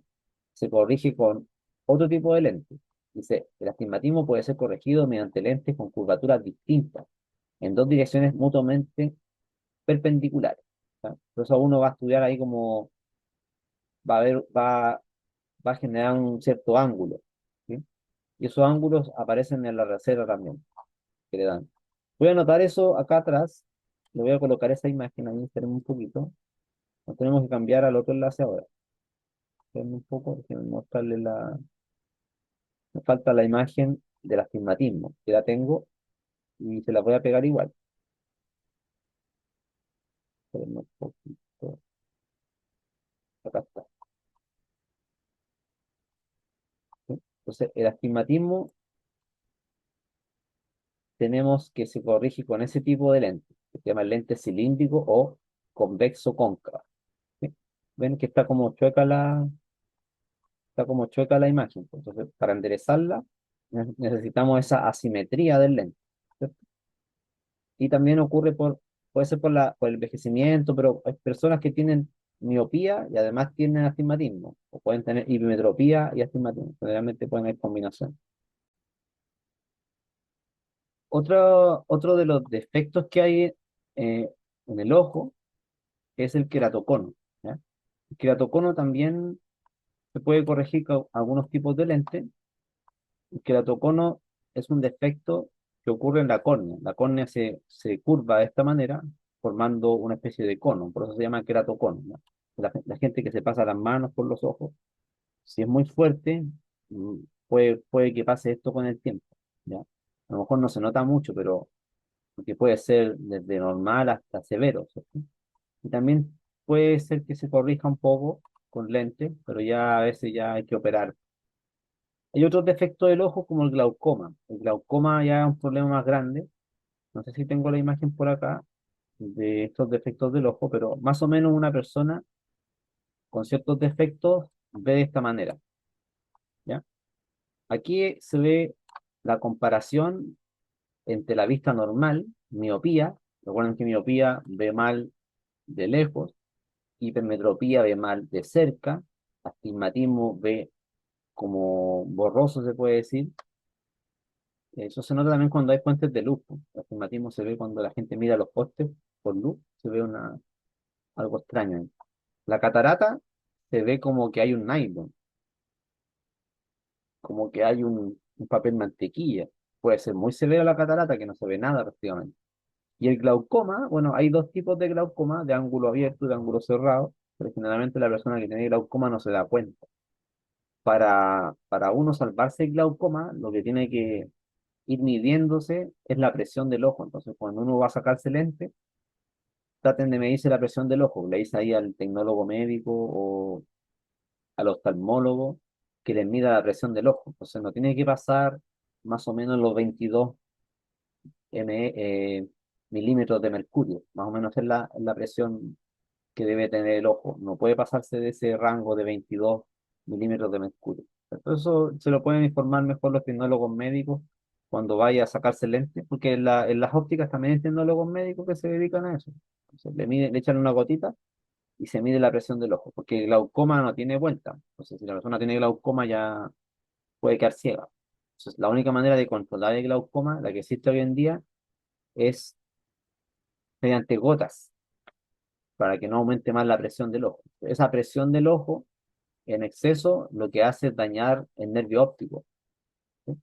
se corrige con otro tipo de lente. Dice, el astigmatismo puede ser corregido mediante lentes con curvaturas distintas en dos direcciones mutuamente perpendiculares. ¿Ya? Por eso uno va a estudiar ahí como va a ver, va a generar un cierto ángulo. ¿Sí? Y esos ángulos aparecen en la receta también, que le dan. Voy a anotar eso acá atrás. Le voy a colocar esa imagen ahí, espérenme un poquito. Nos tenemos que cambiar al otro enlace ahora. Espérenme un poco, déjenme mostrarle la. Me falta la imagen del astigmatismo, que la tengo y se la voy a pegar igual. Espérenme un poquito. Acá está. ¿Sí? Entonces, el astigmatismo tenemos que se corrige con ese tipo de lente, que se llama el lente cilíndrico o convexo cóncavo. ¿Sí? Ven que está como chueca la imagen. Entonces, para enderezarla, necesitamos esa asimetría del lente. ¿Cierto? Y también puede ser por el envejecimiento, pero hay personas que tienen miopía y además tienen astigmatismo, o pueden tener hipermetropía y astigmatismo. Generalmente pueden haber combinación. Otro de los defectos que hay eh, en el ojo es el queratocono. ¿Ya? El queratocono también se puede corregir con algunos tipos de lentes. El queratocono es un defecto que ocurre en la córnea. La córnea se curva de esta manera, formando una especie de cono. Por eso se llama queratocono. ¿No? La gente que se pasa las manos por los ojos, si es muy fuerte, mm, puede que pase esto con el tiempo. ¿Ya? A lo mejor no se nota mucho, pero que puede ser desde normal hasta severo, ¿cierto? Y también puede ser que se corrija un poco con lente, pero ya a veces ya hay que operar. Hay otros defectos del ojo como el glaucoma. El glaucoma ya es un problema más grande. No sé si tengo la imagen por acá de estos defectos del ojo, pero más o menos una persona con ciertos defectos ve de esta manera, ¿ya? Aquí se ve la comparación entre la vista normal, miopía, recuerden que miopía ve mal de lejos, hipermetropía ve mal de cerca, astigmatismo ve como borroso, se puede decir. Eso se nota también cuando hay fuentes de luz, pues. El astigmatismo se ve cuando la gente mira los postes por luz, se ve algo extraño ahí. La catarata se ve como que hay un nylon, como que hay un papel mantequilla. Puede ser muy severa la catarata, que no se ve nada prácticamente. Y el glaucoma, bueno, hay dos tipos de glaucoma, de ángulo abierto y de ángulo cerrado, pero generalmente la persona que tiene glaucoma no se da cuenta. Para uno salvarse el glaucoma, lo que tiene que ir midiéndose es la presión del ojo. Entonces, cuando uno va a sacarse lente, traten de medirse la presión del ojo. Le dice ahí al tecnólogo médico o al oftalmólogo que les mida la presión del ojo. Entonces, no tiene que pasar más o menos los 22 milímetros de mercurio. Más o menos es la presión que debe tener el ojo. No puede pasarse de ese rango de 22 milímetros de mercurio. Entonces, eso se lo pueden informar mejor los tecnólogos médicos cuando vaya a sacarse lentes, porque en las ópticas también hay tecnólogos médicos que se dedican a eso. Entonces, le echan una gotita y se mide la presión del ojo, porque el glaucoma no tiene vuelta. Entonces, si la persona tiene glaucoma ya puede quedar ciega. Entonces, la única manera de controlar el glaucoma, la que existe hoy en día, es mediante gotas, para que no aumente más la presión del ojo. Esa presión del ojo en exceso lo que hace es dañar el nervio óptico. ¿Sí?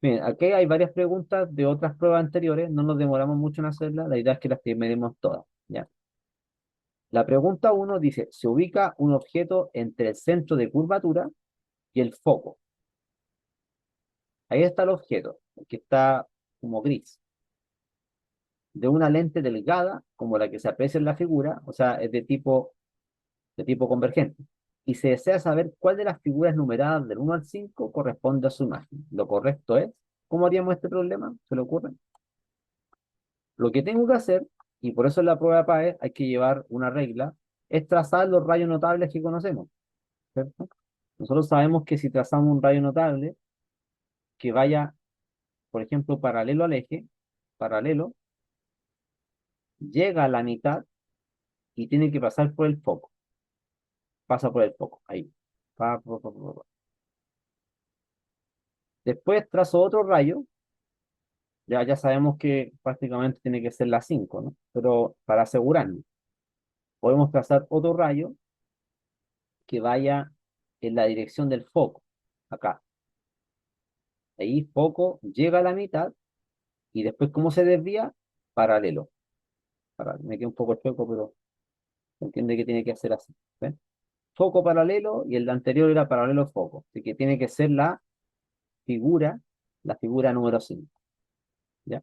Bien, aquí hay varias preguntas de otras pruebas anteriores, no nos demoramos mucho en hacerlas, la idea es que las terminemos todas. ¿Ya? La pregunta uno dice, se ubica un objeto entre el centro de curvatura y el foco. Ahí está el objeto, que está como gris, de una lente delgada, como la que se aprecia en la figura, o sea, es de tipo convergente. Y se desea saber cuál de las figuras numeradas del 1 al 5 corresponde a su imagen. Lo correcto es, ¿cómo haríamos este problema? ¿Se le ocurre? Lo que tengo que hacer, y por eso en la prueba PAE hay que llevar una regla, es trazar los rayos notables que conocemos, ¿cierto? Nosotros sabemos que si trazamos un rayo notable que vaya, por ejemplo, paralelo al eje, paralelo, llega a la mitad y tiene que pasar por el foco. Pasa por el foco, ahí. Pa. Después trazo otro rayo, ya sabemos que prácticamente tiene que ser la 5, ¿no? Pero para asegurarnos, podemos trazar otro rayo que vaya en la dirección del foco, acá. Ahí foco llega a la mitad y después, ¿cómo se desvía? Paralelo. Me queda un poco chueco, pero se entiende que tiene que hacer así. ¿Ven? Foco paralelo y el anterior era paralelo foco. Así que tiene que ser figura, la figura número 5. ¿Ya?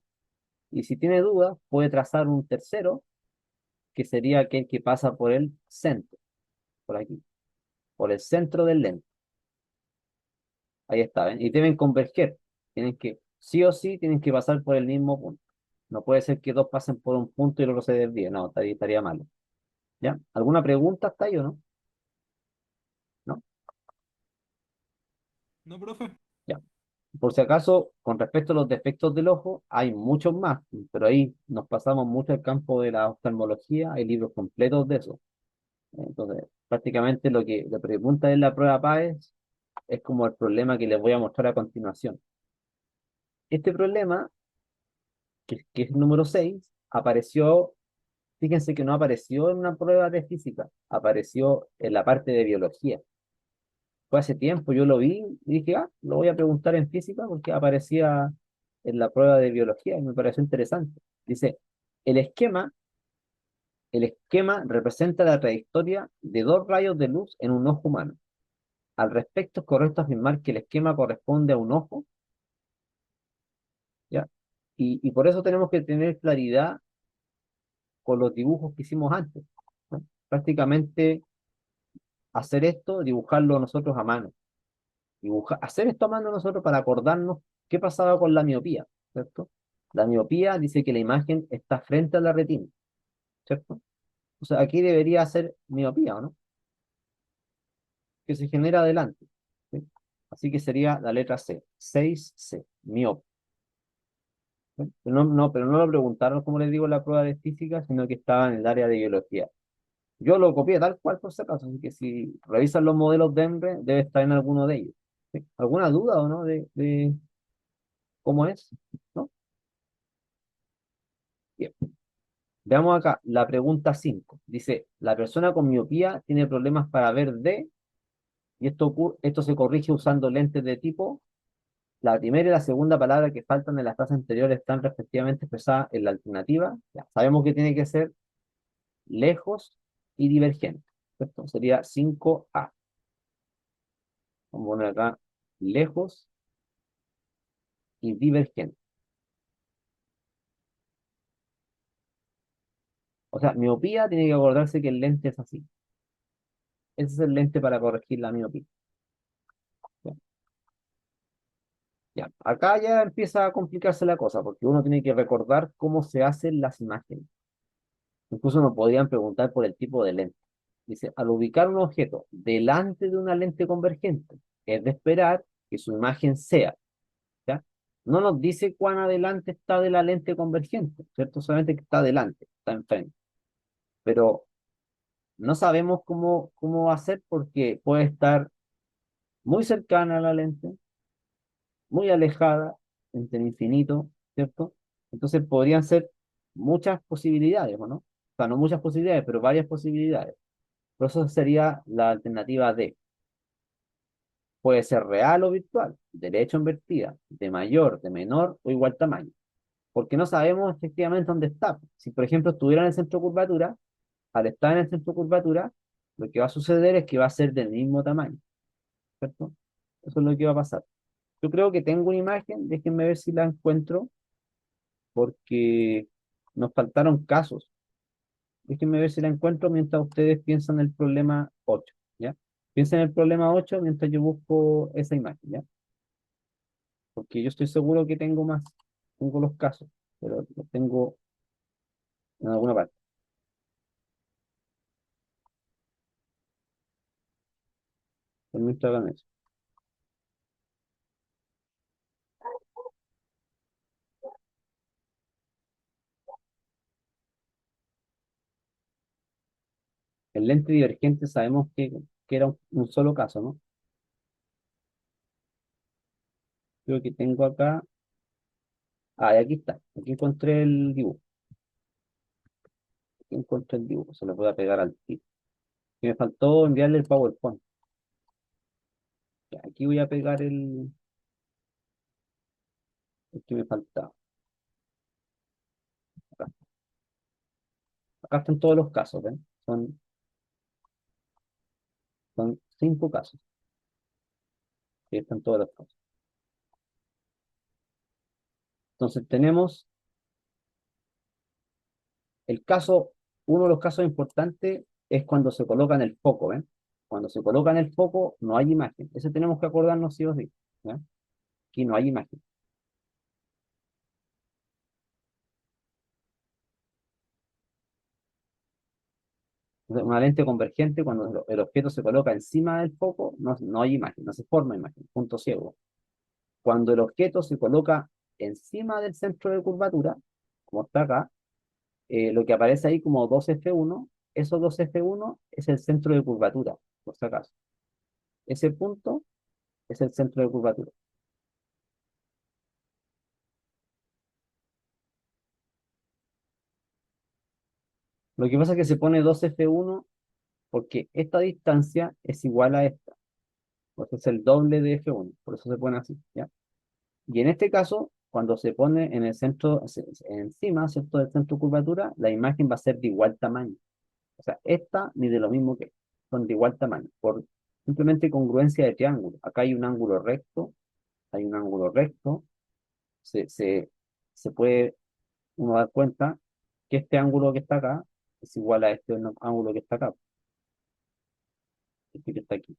Y si tiene dudas, puede trazar un tercero, que sería aquel que pasa por el centro, por aquí, por el centro del lente. Ahí está, ¿ven? Y deben converger. Sí o sí, tienen que pasar por el mismo punto. No puede ser que dos pasen por un punto y el otro se desvíe. No, estaría malo. ¿Ya? ¿Alguna pregunta hasta ahí o no? ¿No? ¿No, profe? Ya. Por si acaso, con respecto a los defectos del ojo, hay muchos más, pero ahí nos pasamos mucho al campo de la oftalmología, hay libros completos de eso. Entonces, prácticamente lo que le pregunta en la prueba PAES es como el problema que les voy a mostrar a continuación. Este problema, que es el número 6 apareció, fíjense que no apareció en una prueba de física, apareció en la parte de biología. Fue hace tiempo, yo lo vi y dije, lo voy a preguntar en física porque aparecía en la prueba de biología y me pareció interesante. Dice, el esquema, el esquema representa la trayectoria de dos rayos de luz en un ojo humano. Al respecto, es correcto afirmar que el esquema corresponde a un ojo, ¿ya? Y por eso tenemos que tener claridad con los dibujos que hicimos antes, ¿no? Prácticamente hacer esto, dibujarlo nosotros a mano. Hacer esto a mano nosotros para acordarnos qué pasaba con la miopía, ¿cierto? La miopía dice que la imagen está frente a la retina, ¿cierto? O sea, aquí debería ser miopía, ¿o no? Que se genera adelante, ¿sí? Así que sería la letra C, 6C, miopía. ¿Sí? Pero no lo preguntaron, como les digo, en la prueba de física, sino que estaba en el área de biología. Yo lo copié tal cual por si acaso, así que si revisan los modelos de EMBRE, debe estar en alguno de ellos. ¿Sí? ¿Alguna duda o no de cómo es? ¿No? Bien. Veamos acá, la pregunta 5. Dice, la persona con miopía tiene problemas para ver de, y esto se corrige usando lentes de tipo. La primera y la segunda palabra que faltan en la frase anterior están respectivamente expresadas en la alternativa. Ya, sabemos que tiene que ser lejos y divergente. ¿Cierto? Sería 5A. Vamos a poner acá lejos y divergente. O sea, miopía tiene que acordarse que el lente es así. Ese es el lente para corregir la miopía. Ya, ya. Acá ya empieza a complicarse la cosa, porque uno tiene que recordar cómo se hacen las imágenes. Incluso nos podrían preguntar por el tipo de lente. Dice, al ubicar un objeto delante de una lente convergente, es de esperar que su imagen sea, ¿ya? No nos dice cuán adelante está de la lente convergente, ¿cierto? Solamente que está adelante, está enfrente. Pero no sabemos cómo hacer porque puede estar muy cercana a la lente, muy alejada, entre el infinito, ¿cierto? Entonces podrían ser muchas posibilidades, ¿o no? O sea, no muchas posibilidades, pero varias posibilidades. Por eso sería la alternativa D. Puede ser real o virtual, derecha o invertida, de mayor, de menor o igual tamaño. Porque no sabemos efectivamente dónde está. Si, por ejemplo, estuviera en el centro de curvatura, al estar en el centro de curvatura, lo que va a suceder es que va a ser del mismo tamaño, ¿cierto? Eso es lo que va a pasar. Yo creo que tengo una imagen, déjenme ver si la encuentro, porque nos faltaron casos. Déjenme ver si la encuentro mientras ustedes piensan el problema 8, ¿ya? Piensen en el problema 8 mientras yo busco esa imagen, ¿ya? Porque yo estoy seguro que tengo más, tengo los casos, pero los tengo en alguna parte. Permiso que hagan eso. El lente divergente sabemos que era un solo caso, ¿no? Creo que tengo acá. Ah, y aquí está. Aquí encontré el dibujo. Aquí encontré el dibujo. Se lo voy a pegar al tiro. Y me faltó enviarle el PowerPoint. Ya, aquí voy a pegar el que me faltaba. Acá. Acá están todos los casos, ¿ven? Son 5 casos. Aquí están todos los casos. Entonces tenemos el caso, uno de los casos importantes es cuando se coloca en el foco, ¿ven? Cuando se coloca en el foco no hay imagen. Eso tenemos que acordarnos sí o sí, ¿ya? Aquí no hay imagen. Entonces, una lente convergente, cuando el objeto se coloca encima del foco, no hay imagen, no se forma imagen, punto ciego. Cuando el objeto se coloca encima del centro de curvatura, como está acá, lo que aparece ahí como 2F1, esos 2F1 es el centro de curvatura, por si acaso. Ese punto es el centro de curvatura. Lo que pasa es que se pone 2F1 porque esta distancia es igual a esta, porque es el doble de F1, por eso se pone así, ¿ya? Y en este caso, cuando se pone en el centro, encima, ¿cierto?, del centro de curvatura, la imagen va a ser de igual tamaño. O sea, esta ni de lo mismo que esta, son de igual tamaño, por simplemente congruencia de triángulo. Acá hay un ángulo recto, se, se, se puede uno dar cuenta que este ángulo que está acá es igual a este ángulo que está acá, este que está aquí,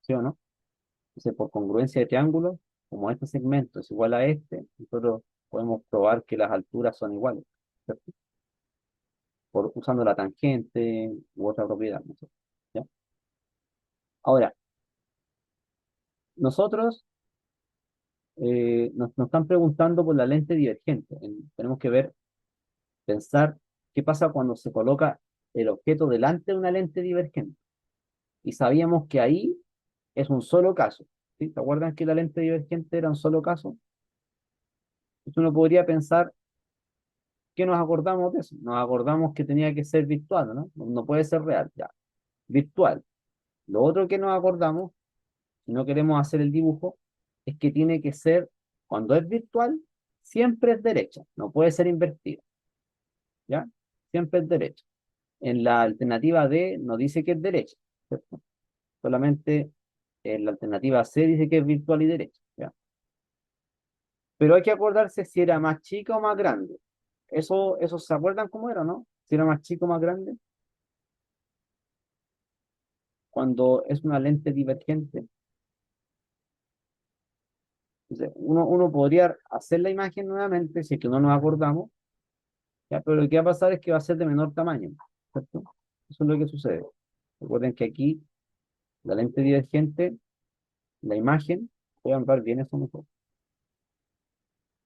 ¿sí o no? Entonces, por congruencia de triángulo, como este segmento es igual a este, nosotros podemos probar que las alturas son iguales, ¿cierto? Usando la tangente u otra propiedad, no sé, ¿ya? Ahora, nosotros nos están preguntando por la lente divergente. Tenemos que pensar qué pasa cuando se coloca el objeto delante de una lente divergente. Y sabíamos que ahí es un solo caso, ¿sí? ¿Se acuerdan que la lente divergente era un solo caso? Entonces uno podría pensar, ¿qué nos acordamos de eso? Nos acordamos que tenía que ser virtual, ¿no? No puede ser real, ya. Virtual. Lo otro que nos acordamos, si no queremos hacer el dibujo, es que tiene que ser, cuando es virtual, siempre es derecha, no puede ser invertida, ¿ya? Siempre es derecha. En la alternativa D no dice que es derecha, ¿cierto? Solamente en la alternativa C dice que es virtual y derecha, ¿ya? Pero hay que acordarse si era más chica o más grande. Eso ¿se acuerdan cómo era, no? Si era más chico o más grande, cuando es una lente divergente. Entonces, uno podría hacer la imagen nuevamente si es que no nos acordamos, ¿ya? Pero lo que va a pasar es que va a ser de menor tamaño, ¿cierto? Eso es lo que sucede. Recuerden que aquí la lente divergente, la imagen, voy a ver bien eso mejor.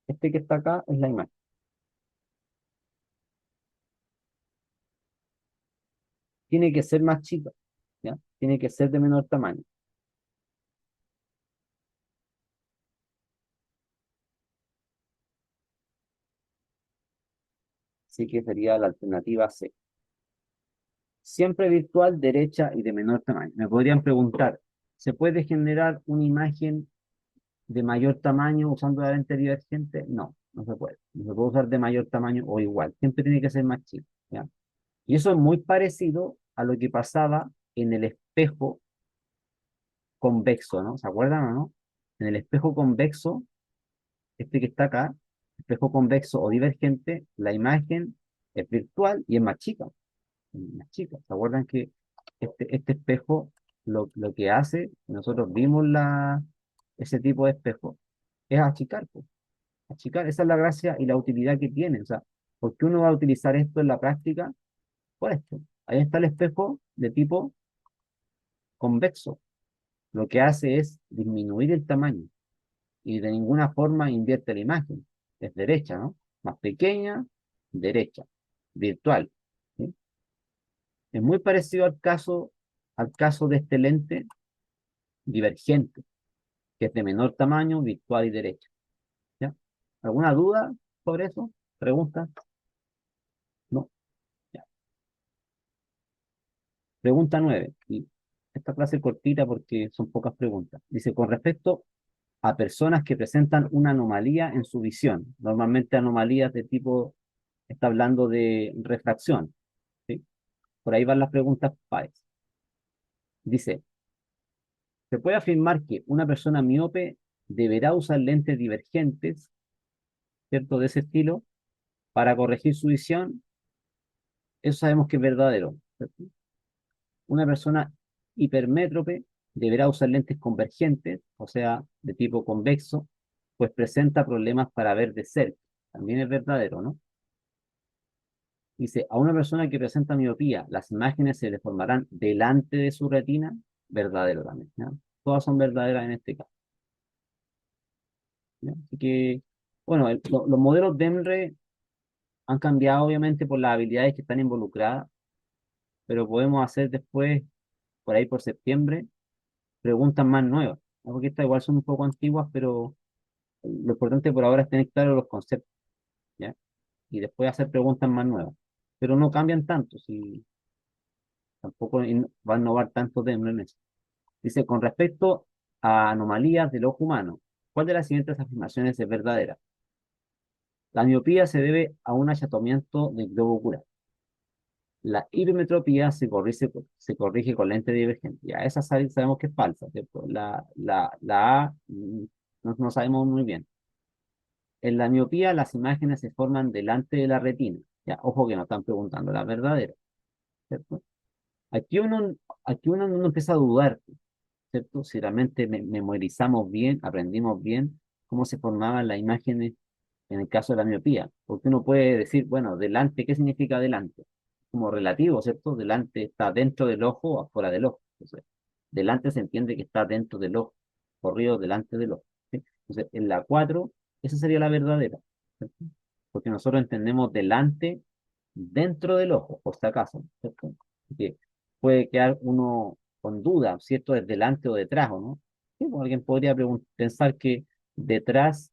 Este que está acá es la imagen. Tiene que ser más chica, ¿ya? Tiene que ser de menor tamaño. Así que sería la alternativa C. Siempre virtual, derecha y de menor tamaño. Me podrían preguntar, ¿se puede generar una imagen de mayor tamaño usando la lente divergente? No, no se puede. No se puede usar de mayor tamaño o igual. Siempre tiene que ser más chico, ¿ya? Y eso es muy parecido a lo que pasaba en el espejo convexo, ¿no? ¿Se acuerdan o no? En el espejo convexo, este que está acá, espejo convexo o divergente, la imagen es virtual y es más chica. Más chica. ¿Se acuerdan que este espejo lo que hace, nosotros vimos ese tipo de espejo, es achicar, pues, achicar? Esa es la gracia y la utilidad que tiene. O sea, ¿por qué uno va a utilizar esto en la práctica? Por esto. Ahí está el espejo de tipo convexo. lo que hace es disminuir el tamaño y de ninguna forma invierte la imagen. Es derecha, ¿no? Más pequeña, derecha, virtual. ¿Sí? Es muy parecido al caso de este lente divergente, que es de menor tamaño, virtual y derecha. ¿Ya? ¿Alguna duda sobre eso? ¿Pregunta? No. Ya. Pregunta 9. Y esta clase es cortita porque son pocas preguntas. Dice, con respecto a personas que presentan una anomalía en su visión, normalmente anomalías de tipo, está hablando de refracción, ¿sí? Por ahí van las preguntas PAES. Dice, se puede afirmar que una persona miope deberá usar lentes divergentes, ¿cierto? De ese estilo, para corregir su visión. Eso sabemos que es verdadero, ¿cierto? Una persona hipermétrope deberá usar lentes convergentes, o sea, de tipo convexo, pues presenta problemas para ver de cerca. También es verdadero, ¿no? Dice, a una persona que presenta miopía, las imágenes se le formarán delante de su retina, verdadero también, ¿ya? Todas son verdaderas en este caso, ¿ya? Así que, bueno, los modelos de EMRE han cambiado obviamente por las habilidades que están involucradas, pero podemos hacer después, por ahí por septiembre, preguntas más nuevas, ¿no? Porque estas igual son un poco antiguas, pero lo importante por ahora es tener claros los conceptos, ¿ya? Y después hacer preguntas más nuevas. Pero no cambian tanto, si tampoco va a innovar tanto de en eso. Dice, con respecto a anomalías del ojo humano, ¿cuál de las siguientes afirmaciones es verdadera? La miopía se debe a un achatamiento del globo ocular. La hipermetropía se corrige con lente divergente. Ya, esa sabemos que es falsa, ¿cierto? La A no sabemos muy bien. En la miopía las imágenes se forman delante de la retina. Ya, ojo que nos están preguntando la verdadera, ¿cierto? Aquí uno, aquí uno empieza a dudar, ¿cierto? Si realmente memorizamos bien, aprendimos bien cómo se formaban las imágenes en el caso de la miopía. Porque uno puede decir, bueno, delante, ¿qué significa delante? Como relativo, ¿cierto? Delante está dentro del ojo o afuera del ojo. Entonces, delante se entiende que está dentro del ojo, corrido delante del ojo. ¿Sí? Entonces, en la 4 esa sería la verdadera, ¿cierto? Porque nosotros entendemos delante dentro del ojo, por si acaso, ¿cierto? Que puede quedar uno con duda si esto es delante o detrás, ¿o no? Sí, pues alguien podría pensar que detrás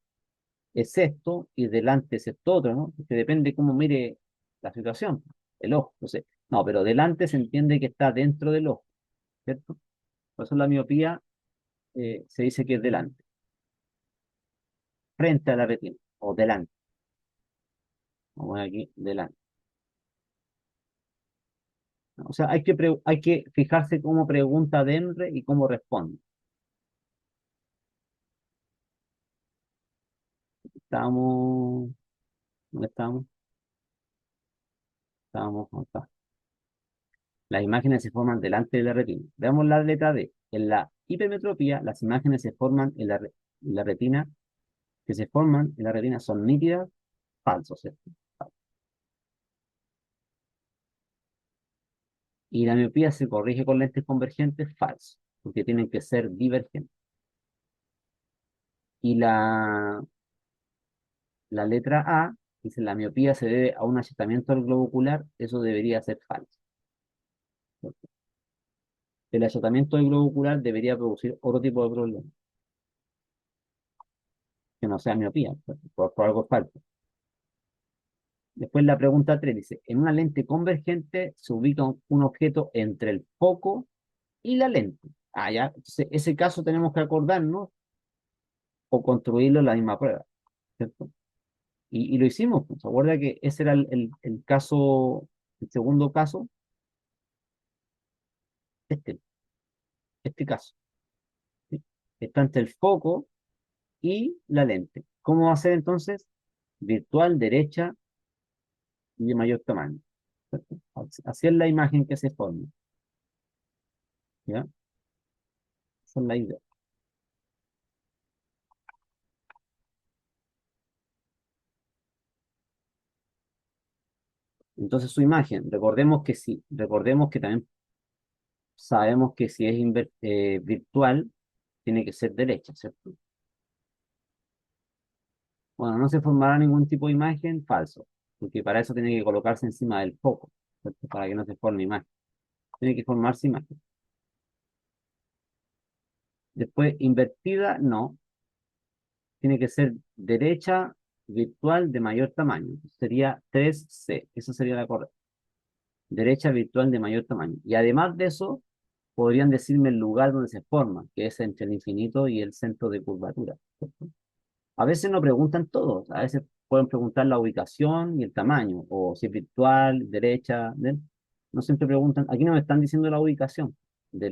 es esto y delante es esto otro, ¿no? Porque depende cómo mire la situación, el ojo. Entonces, no, pero delante se entiende que está dentro del ojo, ¿cierto? Por eso la miopía se dice que es delante, frente a la retina, o delante. Vamos a ver aquí, delante. ¿No? O sea, hay que fijarse cómo pregunta Denre y cómo responde. Estamos, ¿dónde estamos? ¿Dónde está? Las imágenes se forman delante de la retina. Veamos la letra D. En la hipermetropía, las imágenes se forman en la retina, que se forman en la retina son nítidas, falsos, ¿cierto? Y la miopía se corrige con lentes convergentes, falso, porque tienen que ser divergentes. Y la letra A dice la miopía se debe a un achatamiento del globo ocular, eso debería ser falso, ¿cierto? El achatamiento del globo ocular debería producir otro tipo de problema, que no sea miopía, por algo falso. Después la pregunta 3 dice, en una lente convergente se ubica un objeto entre el foco y la lente. Ah, ya, entonces ese caso tenemos que acordarnos o construirlo en la misma prueba, ¿cierto? Y lo hicimos, pues, ¿se acuerda que ese era el caso, el segundo caso? Este, este caso, ¿sí? Está entre el foco y la lente. ¿Cómo va a ser entonces? Virtual, derecha y de mayor tamaño, ¿cierto? Así es la imagen que se forma, ¿ya? Esa es la idea. Entonces su imagen, recordemos que sí, recordemos que también sabemos que si es virtual, tiene que ser derecha, ¿cierto? Bueno, no se formará ningún tipo de imagen falso, porque para eso tiene que colocarse encima del foco, ¿cierto? Para que no se forme imagen. Tiene que formarse imagen. Después, invertida, no. Tiene que ser derecha virtual de mayor tamaño. Sería 3C. Eso sería la correcta. Derecha virtual de mayor tamaño. Y además de eso, podrían decirme el lugar donde se forma, que es entre el infinito y el centro de curvatura, ¿cierto? A veces no preguntan todos, a veces pueden preguntar la ubicación y el tamaño, o si es virtual, derecha, ¿ven? No siempre preguntan, aquí no me están diciendo la ubicación de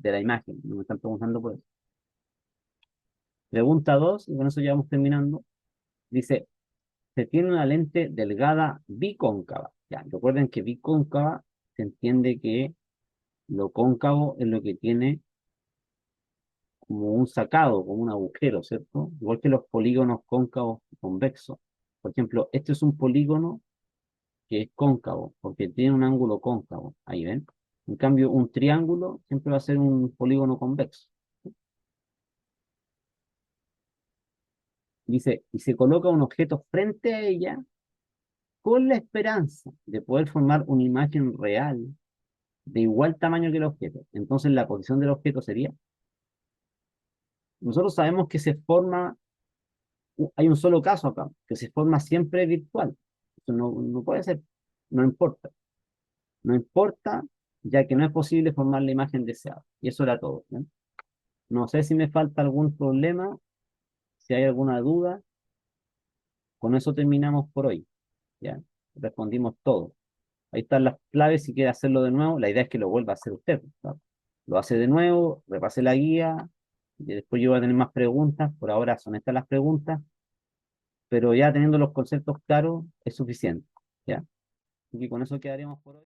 la imagen, no me están preguntando por eso. Pregunta 2 y con eso ya vamos terminando. Dice, se tiene una lente delgada bicóncava. Ya, recuerden que bicóncava se entiende que lo cóncavo es lo que tiene como un sacado, como un agujero, ¿cierto? Igual que los polígonos cóncavos y convexos. Por ejemplo, este es un polígono que es cóncavo, porque tiene un ángulo cóncavo. Ahí ven. En cambio, un triángulo siempre va a ser un polígono convexo. Dice, y se coloca un objeto frente a ella con la esperanza de poder formar una imagen real de igual tamaño que el objeto. Entonces, la posición del objeto sería, nosotros sabemos que se forma, hay un solo caso acá, que se forma siempre virtual. Eso no puede ser, no importa. No importa, ya que no es posible formar la imagen deseada. Y eso era todo, ¿no? No sé si me falta algún problema, si hay alguna duda, con eso terminamos por hoy. ¿Ya? Respondimos todo. Ahí están las claves si quiere hacerlo de nuevo. La idea es que lo vuelva a hacer usted, ¿no? Lo hace de nuevo, repase la guía, y después yo voy a tener más preguntas. Por ahora son estas las preguntas, pero ya teniendo los conceptos claros es suficiente. ¿Ya? Y con eso quedaremos por hoy.